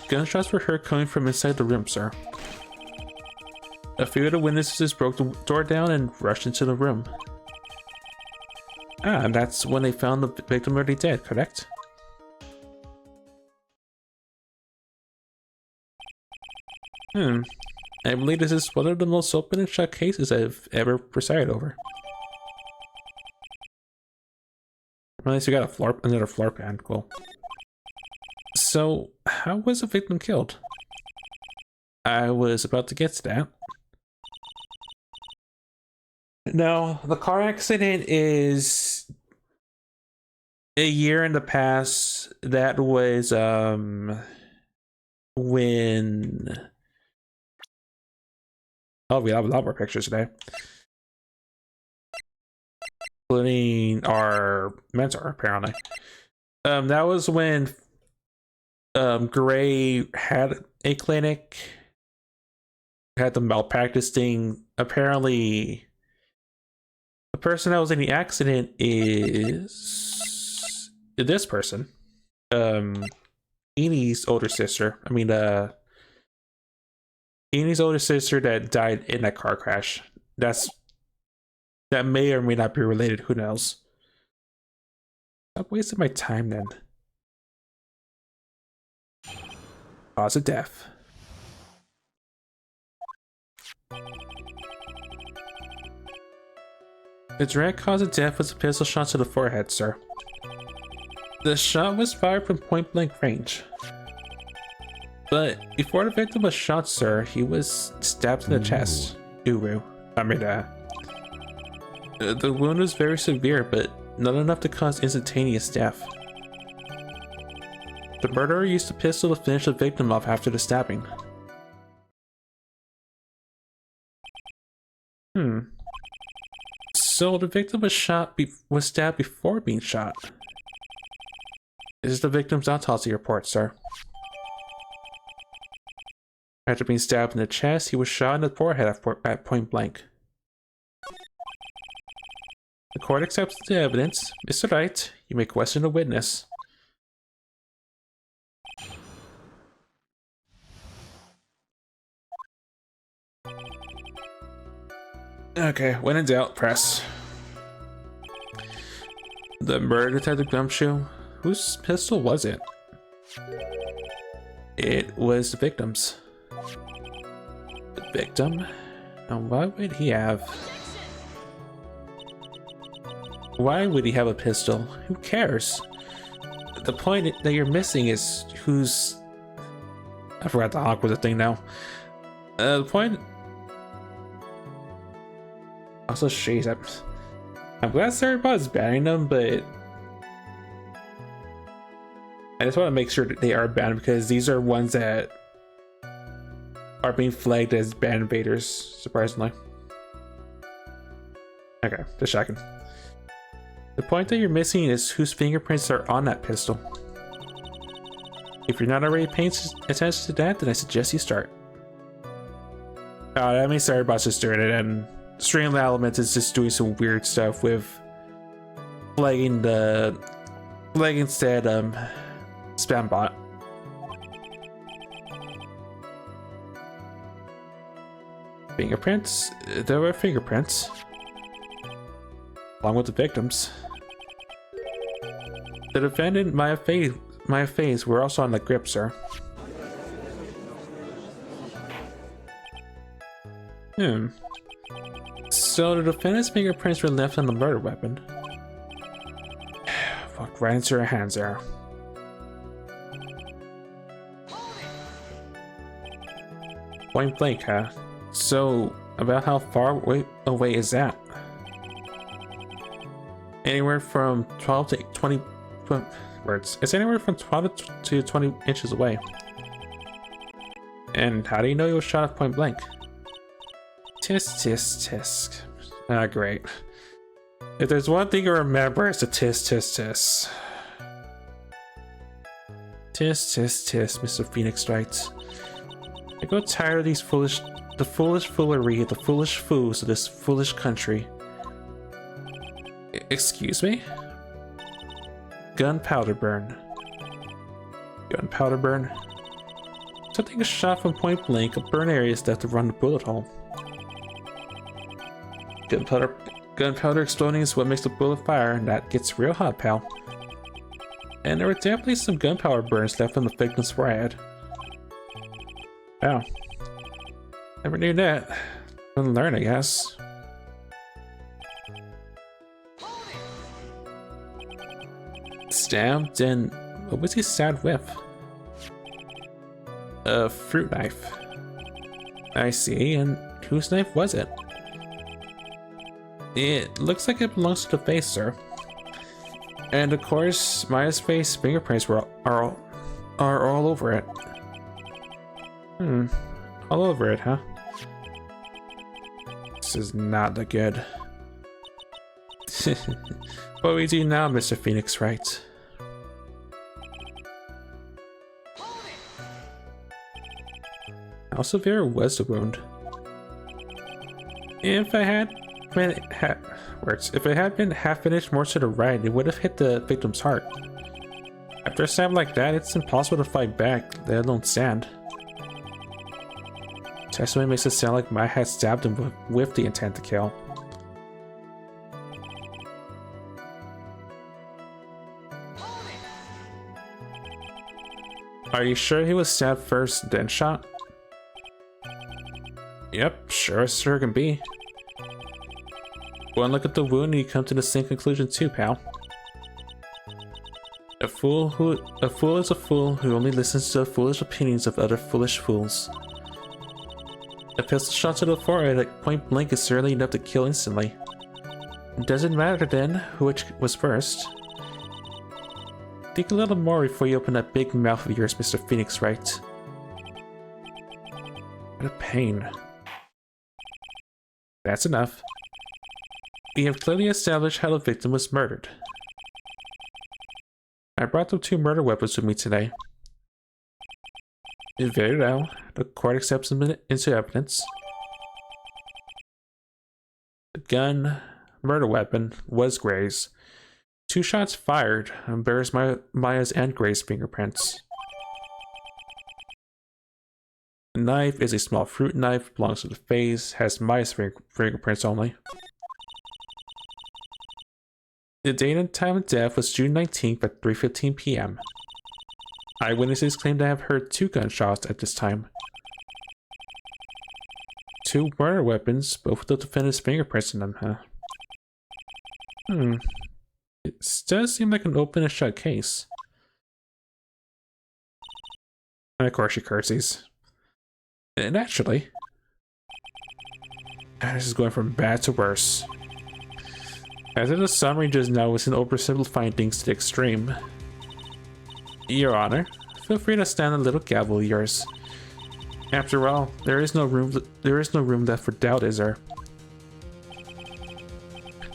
A: gunshots were heard coming from inside the room, sir. A few of the witnesses broke the door down and rushed into the room. And that's when they found the victim already dead, correct? I believe this is one of the most open and shut cases I've ever presided over. At least we got another floor plan, cool. So, how was the victim killed? I was about to get to that. No, the car accident is a year in the past. That was when we have a lot more pictures today, including our mentor apparently. That was when Gray had a clinic, had the malpractice thing. Apparently the person that was in the accident is this person, Enie's older sister. Enie's older sister that died in that car crash. That may or may not be related, who knows. Stop wasting my time then. Cause of death. The direct cause of death was a pistol shot to the forehead, sir. The shot was fired from point blank range. But before the victim was shot, sir, he was stabbed in the chest. The wound was very severe, but not enough to cause instantaneous death. The murderer used a pistol to finish the victim off after the stabbing. So the victim was stabbed before being shot. This is the victim's autopsy report, sir. After being stabbed in the chest, he was shot in the forehead at point blank. The court accepts the evidence. Mr. Wright, you may question the witness. Okay, when in doubt, press. The murder detective Gumshoe. Whose pistol was it? It was the victim's. The victim? And why would he have? Why would he have a pistol? Who cares? The point that you're missing is who's... I forgot the hawk was a thing now. The point... Also, jeez, I'm glad everybody's banning them, but I just want to make sure that they are banned because these are ones that are being flagged as ban invaders, surprisingly. Okay, just checking. The point that you're missing is whose fingerprints are on that pistol. If you're not already paying attention to that, then I suggest you start. That means everybody's just doing it, and Stream Element is just doing some weird stuff with flagging instead spam bot. Fingerprints. There were fingerprints along with the victims. The defendant, Maya Faze, were also on the grip, sir. So the defendant's fingerprints were left on the murder weapon. Walked right into her hands there. Point blank, huh? So, about how far away is that? anywhere from 12 to 20 words. It's anywhere from 12 to 20 inches away. And how do you know he was shot at point blank? Tisk, tisk, tisk. Ah, great. If there's one thing I remember, it's the tisk, tisk, tisk. Tisk, tisk, tisk, Mr. Phoenix Wright. I got tired of the foolish foolery, the foolish fools of this foolish country. Excuse me? Gunpowder burn. Gunpowder burn. Something is shot from point blank, a burn area is left to run the bullet hole. Gunpowder exploding is what makes the bullet fire, and that gets real hot, pal. And there were definitely some gunpowder burns left on the victim's forehead. Wow. Never knew that. Gonna learn, I guess. Stabbed, and what was he stabbed with? A fruit knife. I see, and whose knife was it? It looks like it belongs to the face, sir. And of course, Maya's face fingerprints are all over it. All over it, huh? This is not that good. What do we do now, Mr. Phoenix Wright? How severe was the wound? If it had been half finished more to the right, it would have hit the victim's heart. After a stab like that, it's impossible to fight back, let alone stand. Testimony makes it sound like Maya had stabbed him with the intent to kill. Are you sure he was stabbed first, then shot? Yep, sure as sure can be. One look at the wound and you come to the same conclusion too, pal. A fool is a fool who only listens to the foolish opinions of other foolish fools. A pistol shot to the forehead at point blank is certainly enough to kill instantly. It doesn't matter then which was first. Think a little more before you open that big mouth of yours, Mr. Phoenix Wright. What a pain. That's enough. We have clearly established how the victim was murdered. I brought the 2 murder weapons with me today. Very well. The court accepts them into evidence. The gun, murder weapon, was Gray's. 2 shots fired and bears Maya's and Gray's fingerprints. The knife is a small fruit knife, belongs to the face, has Maya's fingerprints only. The date and time of death was June 19th at 3:15 p.m. Eyewitnesses claim to have heard 2 gunshots at this time. 2 murder weapons, both with the defendant's fingerprints in them, huh? It does seem like an open and shut case. And of course she curtsies. And actually, this is going from bad to worse. As in the summary just now was an oversimplifying things to the extreme. Your Honor, feel free to stand on the little gavel of yours. After all, there is no room left for doubt, is there?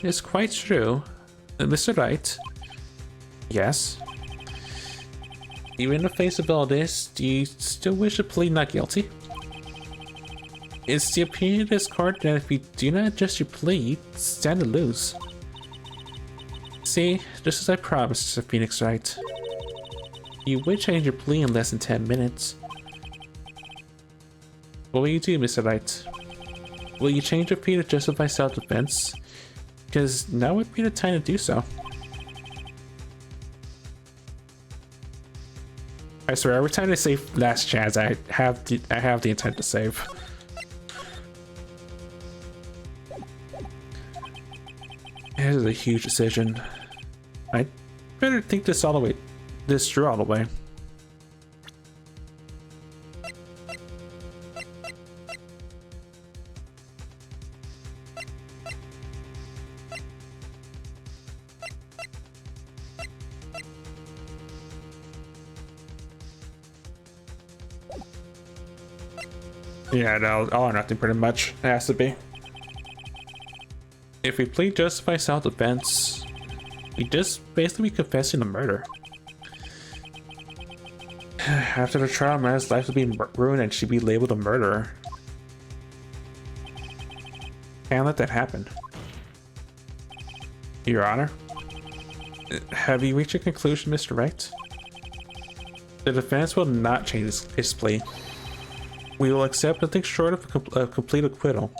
A: It's quite true. Mr. Wright? Yes? Even in the face of all this, do you still wish to plead not guilty? It's the opinion of this court that if you do not adjust your plea, you stand to lose. See, just as I promised, Mr. Phoenix Wright. You would change your plea in less than 10 minutes. What will you do, Mr. Wright? Will you change your plea to justify self-defense? Because now would be the time to do so. I swear, every time I say last chance, I have the intent to save. This is a huge decision. I better think this through all the way. Yeah, no, all or nothing pretty much. It has to be. If we plead justify self-defense, we just basically confessing the murder. After the trial, man's life would be ruined and she'd be labeled a murderer. Can't let that happen. Your Honor, have you reached a conclusion, Mr. Wright? The defense will not change its plea. We will accept nothing short of a complete acquittal.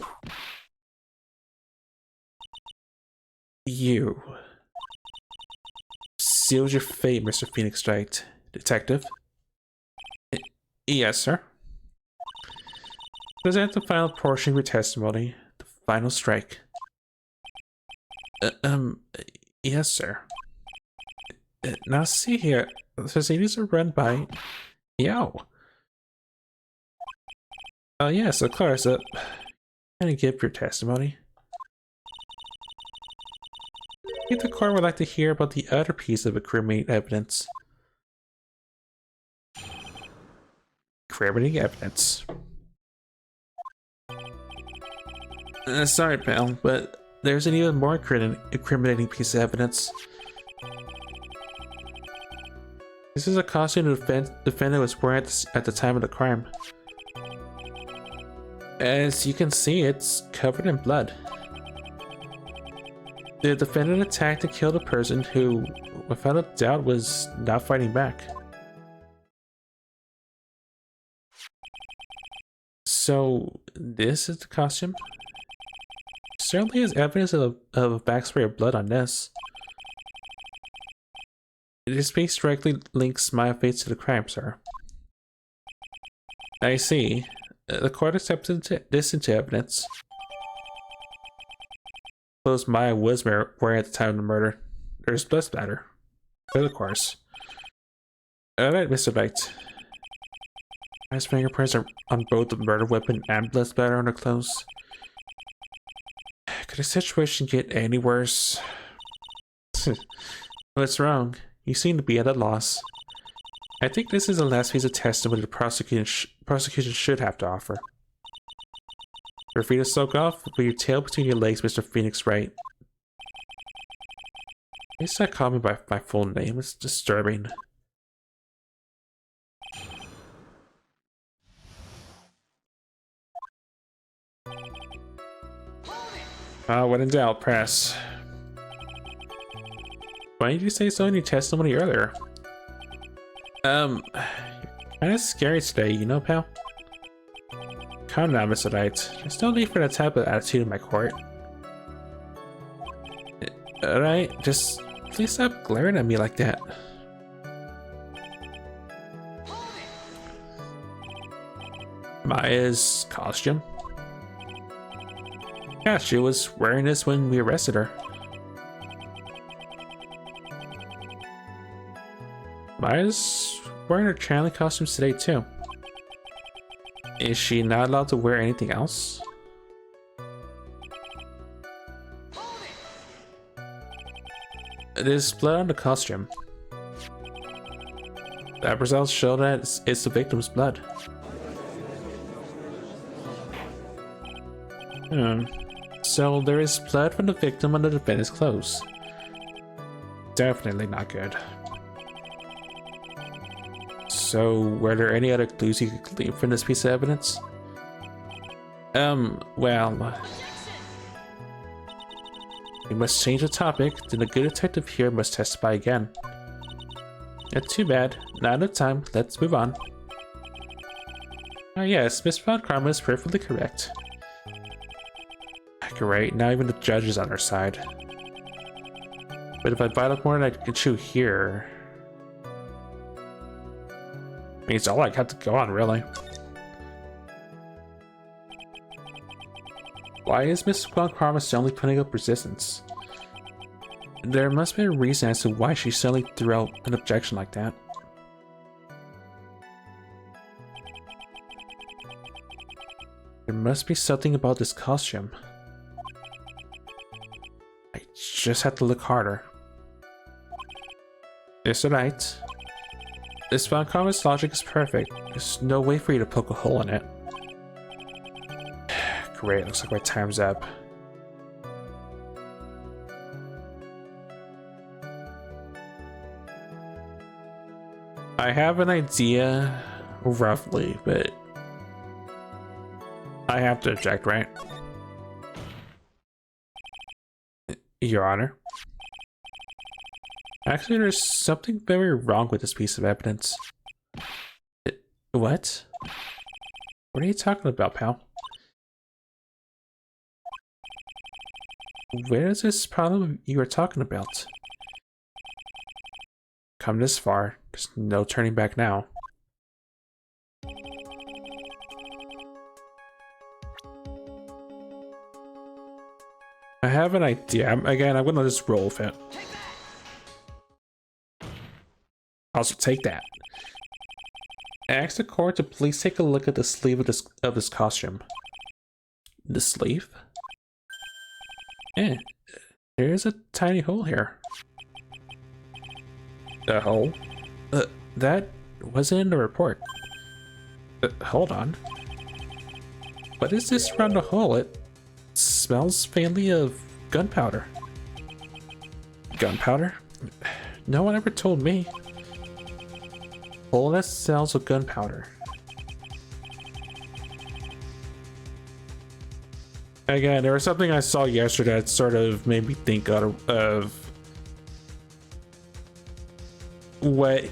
A: You sealed your fate, Mr. Phoenix Wright. Detective? Yes, sir. Present the final portion of your testimony. The final strike. Yes, sir. Now see here, the proceedings are run by... Yo. Yes, of course, can you give your testimony? I think the court would like to hear about the other piece of incriminating evidence. Incriminating evidence. Sorry, pal, but there's an even more incriminating piece of evidence. This is a costume the defendant was wearing at the time of the crime. As you can see, it's covered in blood. The defendant attacked and killed a person who, without a doubt, was not fighting back. So, this is the costume? Certainly has evidence of a backspray of blood on this. This case directly links my face to the crime, sir. I see. The court accepted this into evidence. Clothes Maya was wearing at the time of the murder. There's blood splatter. But of course. Alright, Mr. Wright. Maya's fingerprints are on both the murder weapon and blood splatter on her clothes. Could the situation get any worse? What's wrong? You seem to be at a loss. I think this is the last piece of testimony the prosecution should have to offer. You're free to soak off with your tail between your legs, Mr. Phoenix Wright. Please not call me by my full name, it's disturbing. When in doubt, press. Why did you say so in your testimony earlier? Kinda scary today, you know, pal? Calm down, Mr. Wright. There's no need for that type of attitude in my court. Alright, just please stop glaring at me like that. Maya's costume? Yeah, she was wearing this when we arrested her. Maya's wearing her channeling costumes today too. Is she not allowed to wear anything else? There's blood on the costume. The results show that it's the victim's blood. So there is blood from the victim on the defendant's clothes. Definitely not good. So, were there any other clues you could glean from this piece of evidence? Well... We must change the topic, then the good detective here must testify again. Too bad. Not enough time. Let's move on. Yes, Miss Von Karma is perfectly correct. Great, now even the judge is on our side. But if I bite up more than I can chew here... I mean, it's all I got to go on, really. Why is Miss Von Karma suddenly putting up resistance? There must be a reason as to why she suddenly threw out an objection like that. There must be something about this costume. I just have to look harder. It's alright. This Von Karma's logic is perfect. There's no way for you to poke a hole in it. great. Looks like my time's up. I have an idea, roughly, but I have to object, right? Your Honor. Actually, there's something very wrong with this piece of evidence. What? What are you talking about, pal? Where is this problem you were talking about? Come this far, there's no turning back now. I have an idea. Again, I'm gonna just roll with it. Also, take that. Ask the court to please take a look at the sleeve of this costume. The sleeve? There's a tiny hole here. A hole? That wasn't in the report. Hold on. What is this around the hole? It smells faintly of gunpowder. Gunpowder? No one ever told me. Hole that smells of gunpowder. Again, there was something I saw yesterday that sort of made me think of what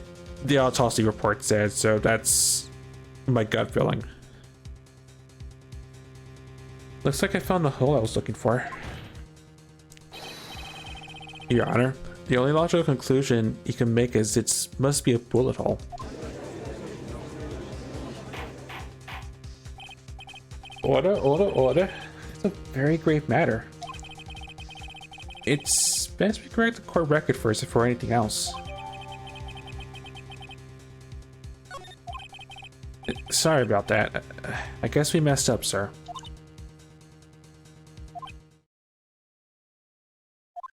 A: the autopsy report said, so that's my gut feeling. Looks like I found the hole I was looking for. Your Honor, the only logical conclusion you can make is it must be a bullet hole. Order. It's a very grave matter. It's best we correct the court record first before anything else. Sorry about that. I guess we messed up, sir.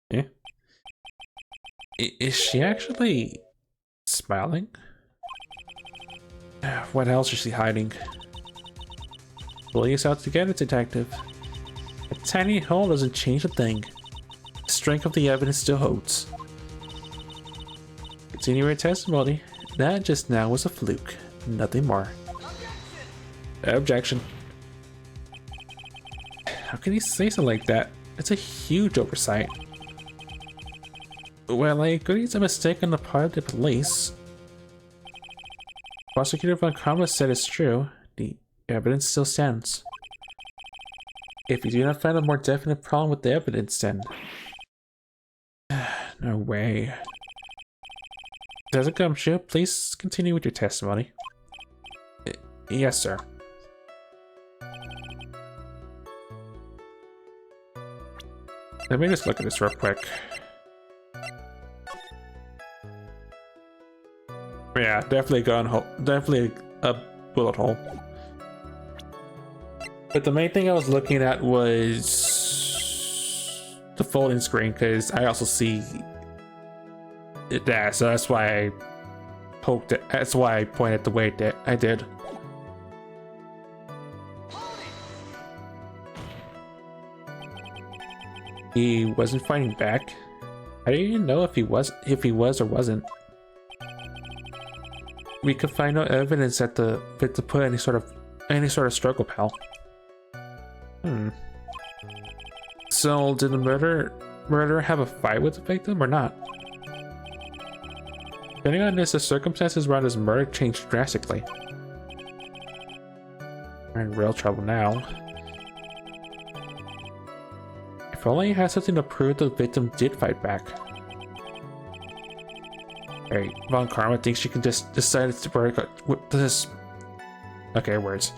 A: Yeah? Is she actually smiling? What else is she hiding? Police out to get it, detective. A tiny hole doesn't change a thing. The strength of the evidence still holds. Continue your testimony. That just now was a fluke. Nothing more. Objection. How can you say something like that? It's a huge oversight. Well, I agree it's a mistake on the part of the police. Prosecutor Von Kama said it's true. The evidence still stands. If you do not find a more definite problem with the evidence, then... No way. Doesn't come true. Please continue with your testimony. Yes, sir. Let me just look at this real quick. Yeah, definitely a gun hole. Definitely a bullet hole. But the main thing I was looking at was the folding screen, because I also see that, so that's why I poked it. That's why I pointed the way that I did. He wasn't fighting back. I didn't even know if he was or wasn't. We could find no evidence that the victim put any sort of struggle, pal. So did the murderer have a fight with the victim or not? Depending on this, the circumstances around his murder changed drastically. We're in real trouble now. If only he had something to prove the victim did fight back. Hey, Von Karma thinks she can just decide to verdict with this. Okay, words.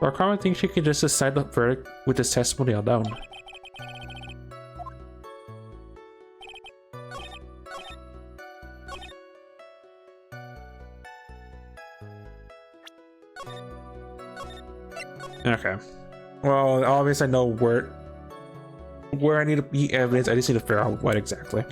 A: Von Karma thinks she can just decide the verdict with this testimony alone. Okay. Well, obviously I know where I need to be evidence. I just need to figure out what exactly.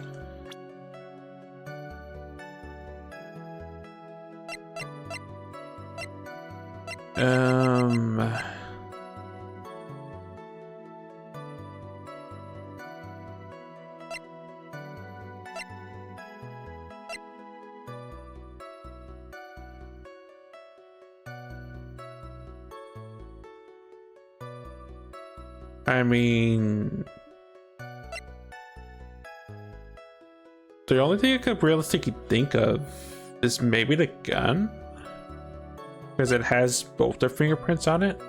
A: I mean, the only thing I could realistically think of is maybe the gun, because it has both their fingerprints on it.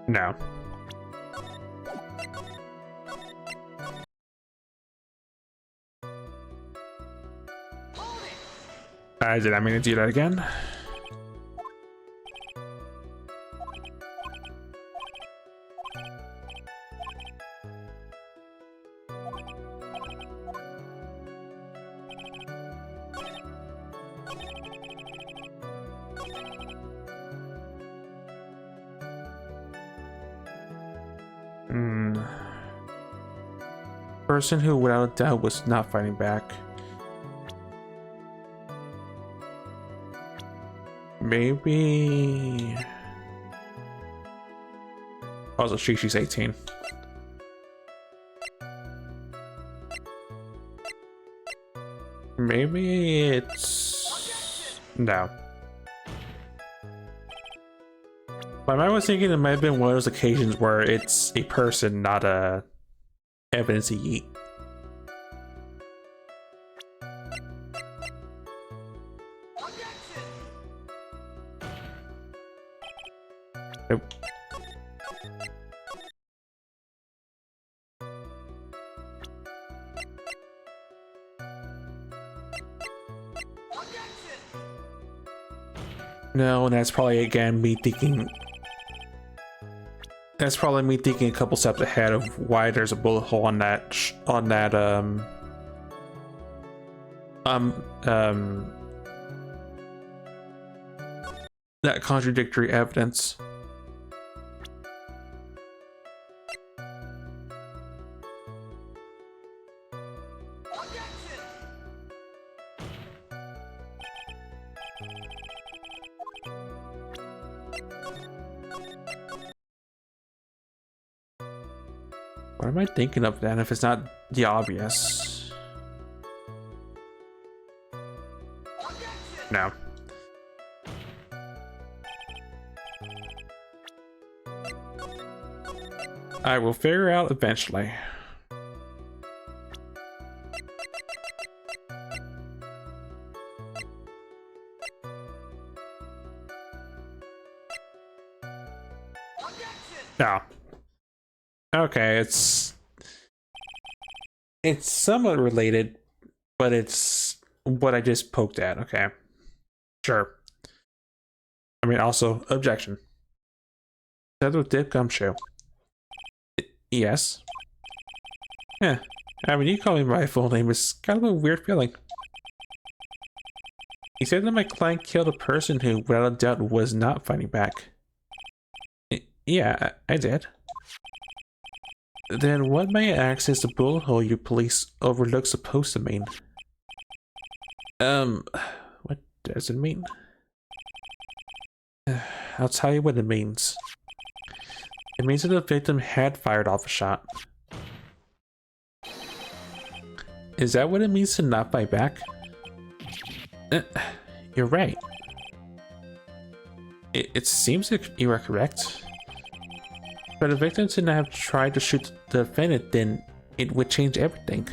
A: No. I did not mean to do that again. Person who without a doubt was not fighting back. Maybe. Also, she's 18. Maybe it's no. My mind was thinking it might have been one of those occasions where it's a person, not a evidence to eat. Nope. No, and that's probably again me thinking. That's probably me thinking a couple steps ahead of why there's a bullet hole on that that contradictory evidence. What am I thinking of then if it's not the obvious? No. I will figure out eventually. No. Okay, it's somewhat related, but it's what I just poked at. Okay, sure. I mean, also objection. That with Dip Gumshoe. Yes. Yeah. I mean, you call me my full name is kind of a weird feeling. You said that my client killed a person who, without a doubt, was not fighting back. Yeah, I did. Then what may I ask is the bullet hole your police overlook supposed to mean? What does it mean? I'll tell you what it means. It means that the victim had fired off a shot. Is that what it means to not fight back? You're right. It seems that you are correct. But if the victim didn't have tried to shoot the defendant, then it would change everything.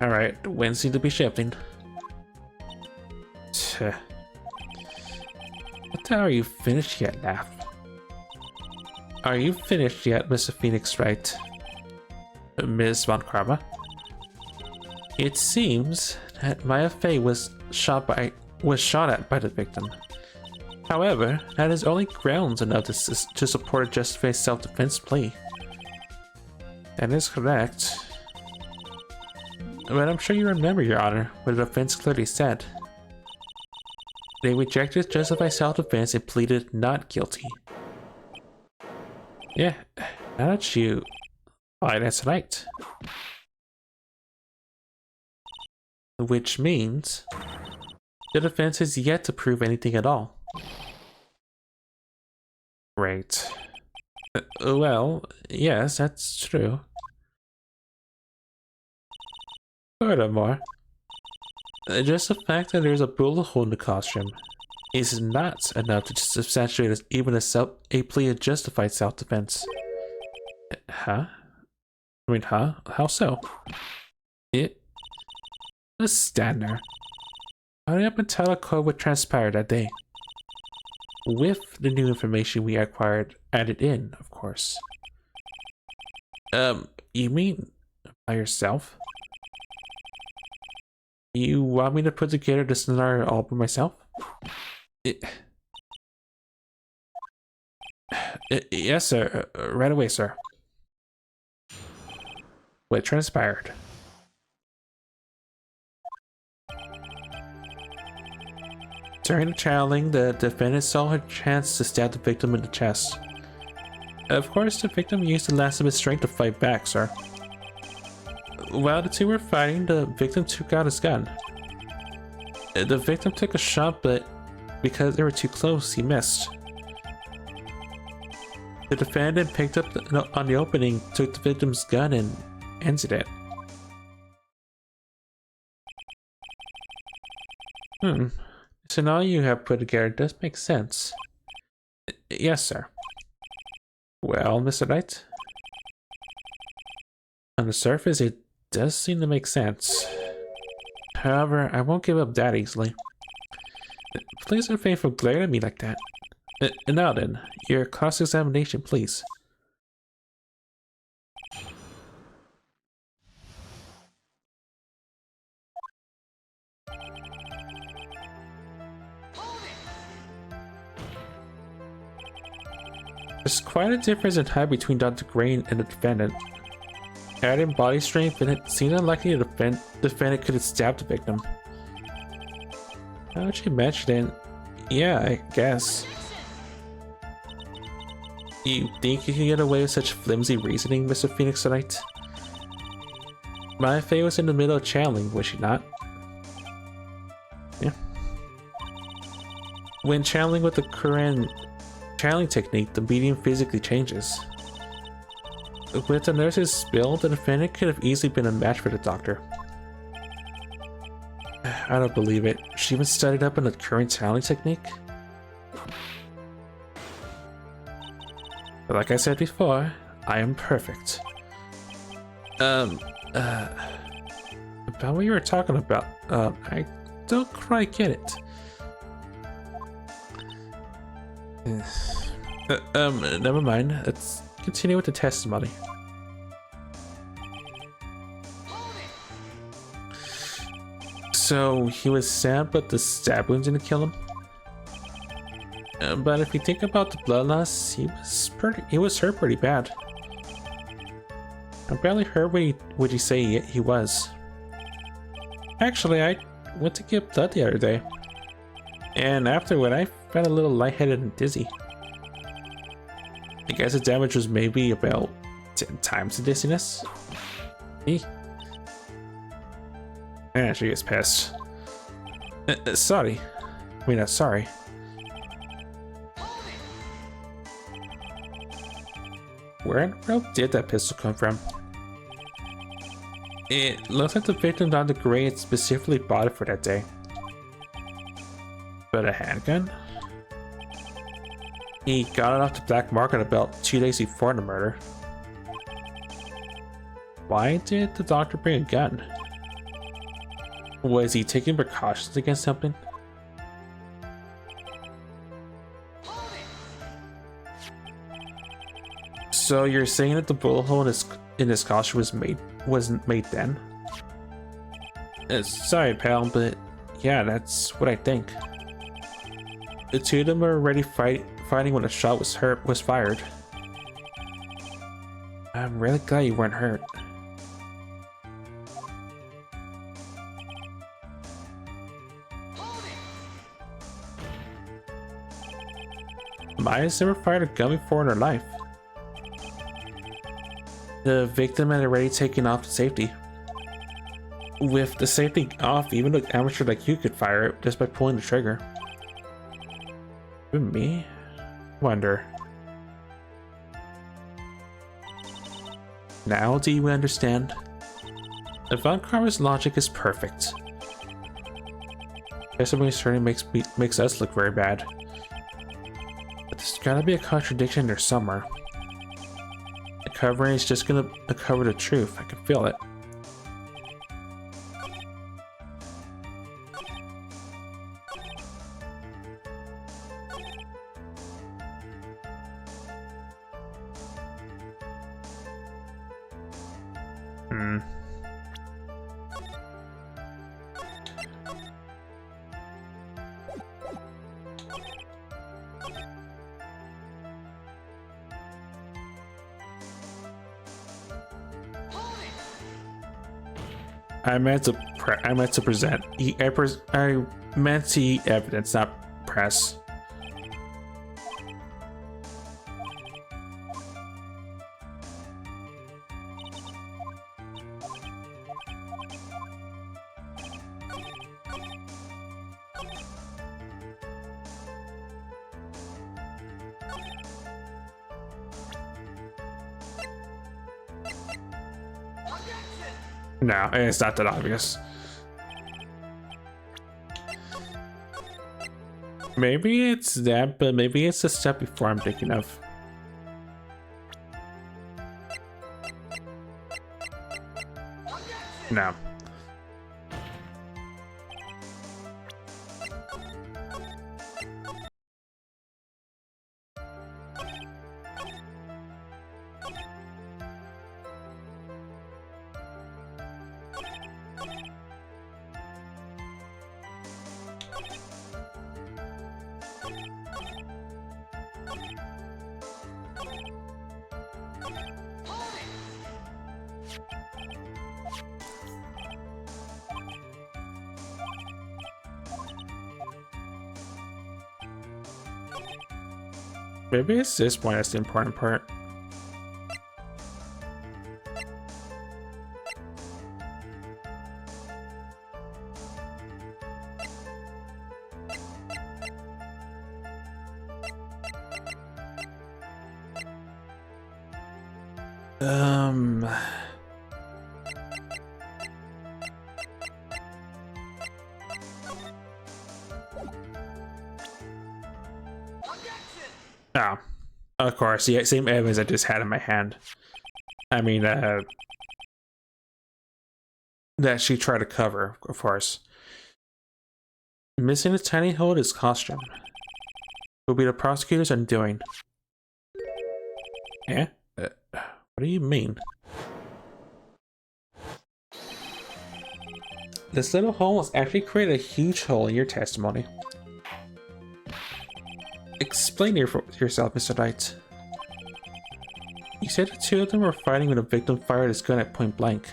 A: Alright, the winds seem to be shifting. What the hell, are you finished yet, Laugh? Are you finished yet, Mr. Phoenix Wright? Ms. Von Karma? It seems that Maya Fey was shot at by the victim. However, that is only grounds enough to support a justified self-defense plea. That is correct. But I'm sure you remember, Your Honor, what the defense clearly said. They rejected justified self-defense and pleaded not guilty. Yeah, now that you... Why, that's right. Which means... the defense is yet to prove anything at all. Right. Well, yes, that's true. Furthermore, just the fact that there's a bullet hole in the costume is not enough to substantiate even a plea of justified self-defense. Huh? I mean, huh? How so? Let's stand there. Hurry up and tell our code what transpired that day. With the new information we acquired added in, of course. You mean by yourself? You want me to put together this scenario all by myself? Yes, sir. Right away, sir. What transpired? During the channeling, the defendant saw her chance to stab the victim in the chest. Of course, the victim used the last of his strength to fight back, sir. While the two were fighting, the victim took out his gun. The victim took a shot, but because they were too close, he missed. The defendant picked up on the opening, took the victim's gun, and ended it. So now you have put together does make sense. Yes, sir. Well, Mr. Wright, on the surface, it does seem to make sense. However, I won't give up that easily. Please refrain from glaring at me like that. Now then, your cross-examination, please. There's quite a difference in height between Dr. Gray and the defendant. Adding body strength, and it seemed unlikely the defendant could have stabbed the victim. Now that you mention it, yeah, I guess. You think you can get away with such flimsy reasoning, Mr. Phoenix Wright? My Faye was in the middle of channeling, was she not? Yeah. When channeling with the current channeling technique, the medium physically changes. With the nurse's spill, the defendant could have easily been a match for the doctor. I don't believe it. She even studied up on the current channeling technique? But like I said before, I am perfect. About what you were talking about, I don't quite get it. Never mind. Let's continue with the testimony. So he was stabbed, but the stab wounds didn't kill him. But if you think about the blood loss, he was hurt pretty bad. I barely heard what you say he was. Actually, I went to get blood the other day, and afterward I felt a little lightheaded and dizzy. I guess the damage was maybe about 10 times the dizziness. And she gets pissed. Sorry. Sorry. Where in the world did that pistol come from? It looks like the victim Dr. Gray had specifically bought it for that day. But a handgun? He got it off the black market about 2 days before the murder. Why did the doctor bring a gun? Was he taking precautions against something? So you're saying that the bullet hole in his costume wasn't made then? Sorry, pal, but yeah, that's what I think. The two of them were already fighting when a shot was fired. I'm really glad you weren't hurt. Maya's never fired a gun before in her life. The victim had already taken off the safety. With the safety off, even an amateur like you could fire it just by pulling the trigger. Even me? Wonder. Now do you understand? Von Karma's logic is perfect. Testimony certainly makes us look very bad. But there's gotta be a contradiction there somewhere. The covering is just gonna uncover the truth. I can feel it. I meant to present. I meant to eat evidence, not press. No, it's not that obvious. Maybe it's that, but maybe it's the step before I'm thinking of. No. Maybe it's this point that's the important part. Oh, of course, the same evidence I just had in my hand. I mean, that she tried to cover, of course. Missing a tiny hole in his costume. Will be the prosecutor's undoing. Eh? What do you mean? This little hole has actually created a huge hole in your testimony. Explain yourself, Mr. Wright. You said the two of them were fighting when the victim fired his gun at point blank.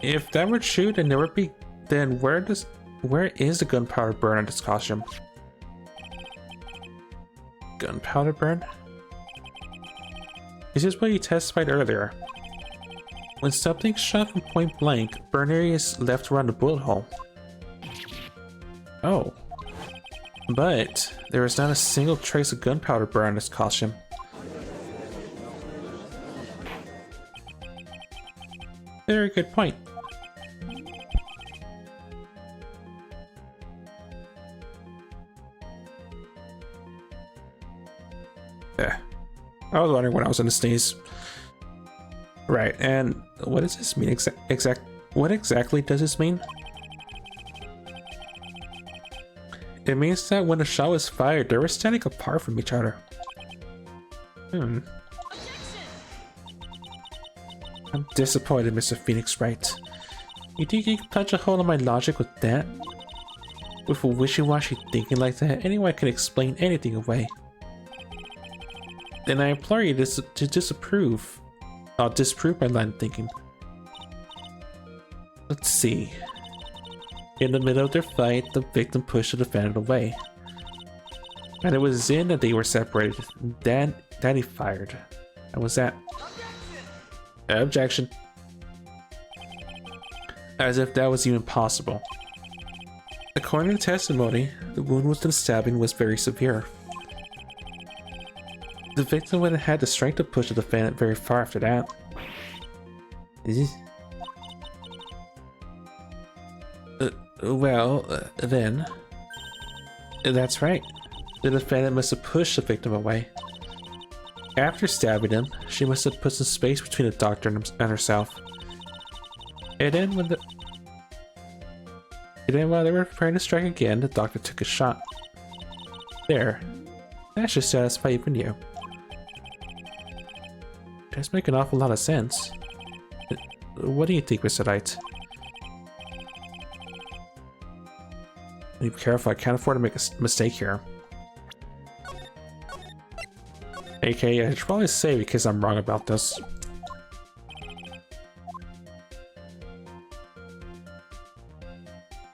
A: If that were true, then there would be. Then where is the gunpowder burn on this costume? Gunpowder burn? This is what you testified earlier. When something's shot from point blank, burn area is left around the bullet hole. Oh. But there is not a single trace of gunpowder burn on this costume. Very good point. Yeah. I was wondering when I was gonna sneeze. Right, and what does this mean what exactly does this mean? It means that when a shot was fired, they were standing apart from each other. I'm disappointed, Mr. Phoenix Wright. You think you can punch a hole in my logic with that? With a wishy-washy thinking like that, anyone can explain anything away. Then I implore you to disprove my line of thinking. Let's see. In the middle of their fight, the victim pushed the defendant away. And it was then that they were separated. Then he fired. And was that? Objection. As if that was even possible. According to testimony, the wound within the stabbing was very severe. The victim wouldn't have had the strength to push the defendant very far after that. Well, then... That's right. The defendant must have pushed the victim away. After stabbing him, she must have put some space between the doctor and herself. And then while they were preparing to strike again, the doctor took a shot. There. That should satisfy even you. Does make an awful lot of sense. What do you think, Mr. Wright? Be careful, I can't afford to make a mistake here. AKA, I should probably say because I'm wrong about this.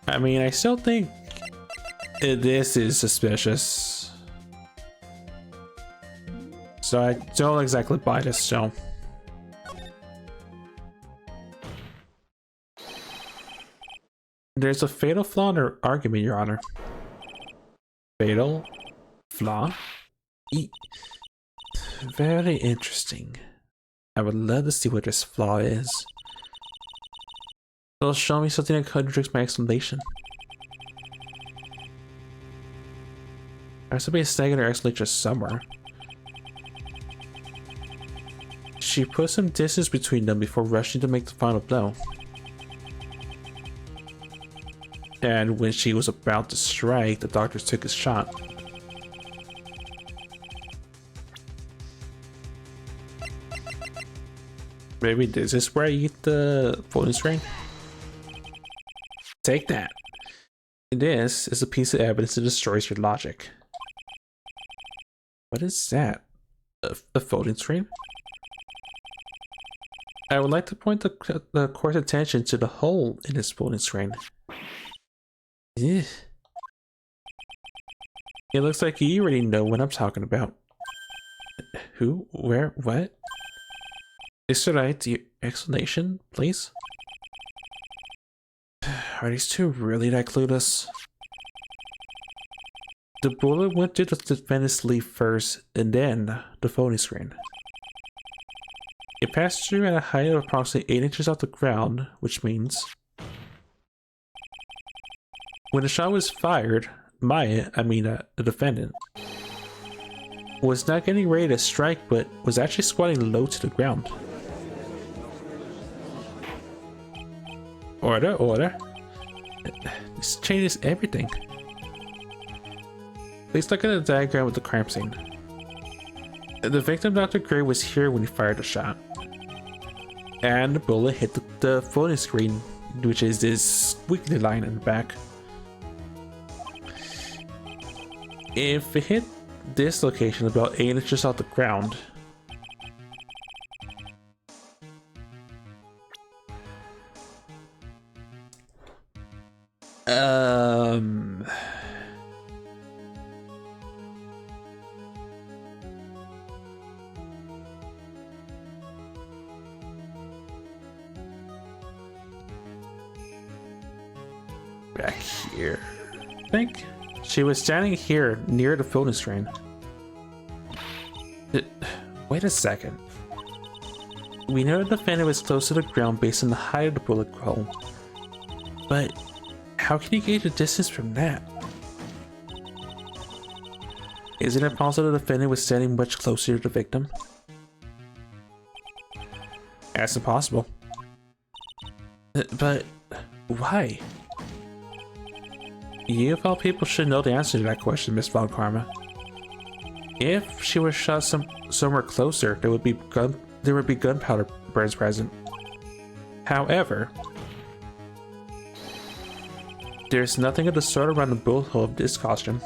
A: I mean, I still think this is suspicious. So I don't exactly buy this, so. There's a fatal flaw in her argument, Your Honor. Fatal flaw? Very interesting. I would love to see what this flaw is. It'll show me something that contradicts my explanation. There's to be a snag in her explanation somewhere. She put some distance between them before rushing to make the final blow. And when she was about to strike, the doctor took his shot. Maybe this is where I eat the folding screen? Take that. This is a piece of evidence that destroys your logic. What is that? A folding screen? I would like to point the court's attention to the hole in this folding screen. Ugh. It looks like you already know what I'm talking about. Who? Where? What? Mr. Wright, your explanation, please? Are these two really that clueless? The bullet went to the defendant's sleeve first, and then the folding screen. It passed through at a height of approximately 8 inches off the ground, which means... when the shot was fired, the defendant, was not getting ready to strike, but was actually squatting low to the ground. Order, order. This changes everything. Please look at the diagram with the crime scene. The victim, Dr. Gray, was here when he fired the shot. And the bullet hit the folding screen, which is this squiggly line in the back. If it hit this location about 8 inches off the ground, back here, I think. She was standing here near the folding screen. Wait a second. We know the defendant was close to the ground based on the height of the bullet hole. But how can you gauge the distance from that? Isn't it possible the defendant was standing much closer to the victim? That's impossible. But why? You of all people should know the answer to that question, Miss Von Karma. If she was shot somewhere closer, there would be gunpowder burns present. However, there's nothing of the sort around the bullet hole of this costume.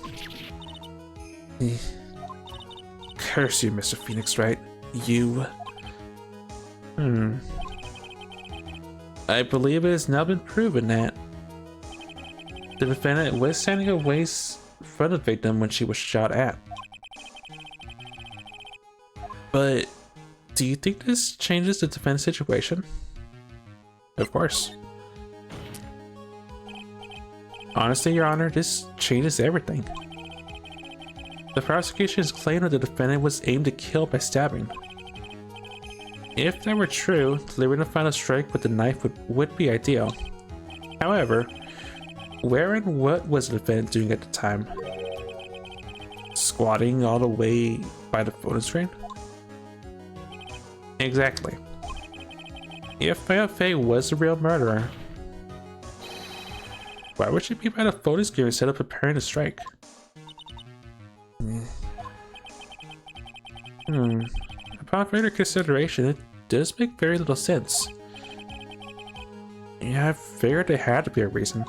A: Curse you, Mr. Phoenix Wright. You... I believe it has now been proven that the defendant was standing a ways from the victim when she was shot at. But do you think this changes the defense situation? Of course. Honestly, Your Honor, this changes everything. The prosecution's claim that the defendant was aimed to kill by stabbing. If that were true, delivering the final strike with the knife would be ideal. However, Where and what was the defendant doing at the time? Squatting all the way by the photo screen? Exactly. If Faye was the real murderer, why would she be by the photo screen instead of preparing to strike? Upon further consideration, it does make very little sense. Yeah, I figured there had to be a reason.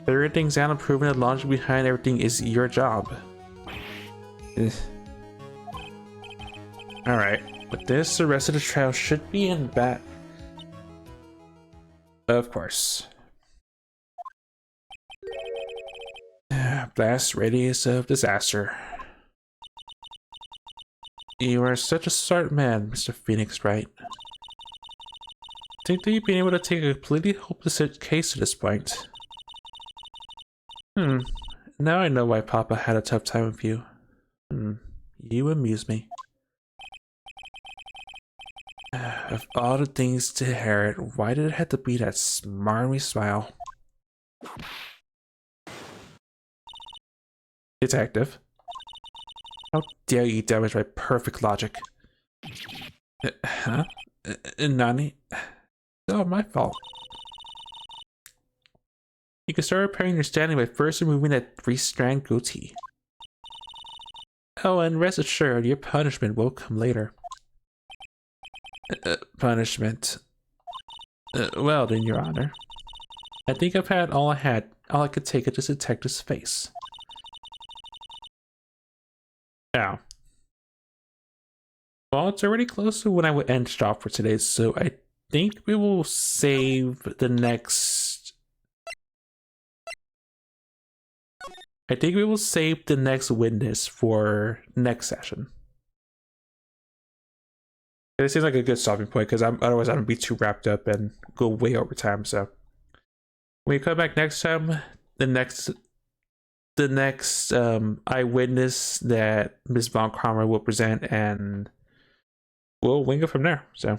A: Figuring things out and proving the logic behind everything is your job. Alright, with this, the rest of the trial should be in bat. Of course. Blast radius of disaster. You are such a smart man, Mr. Phoenix, Wright. Think that you've been able to take a completely hopeless case to this point. Now I know why Papa had a tough time with you. You amuse me. Of all the things to inherit, why did it have to be that smarmy smile? Detective. How dare you damage my perfect logic? Huh? Nani? It's all my fault. You can start repairing your standing by first removing that 3-strand goatee. Oh, and rest assured, your punishment will come later. Punishment. Well then, Your Honor. I think I've had all I could take at this detective's face. Now. Well, it's already close to when I would end shop for today, so I think we will save the next... witness for next session. It seems like a good stopping point because otherwise I'm gonna be too wrapped up and go way over time. So when we come back next time, the next eyewitness that Ms. Von Kramer will present, and we'll wing it from there. So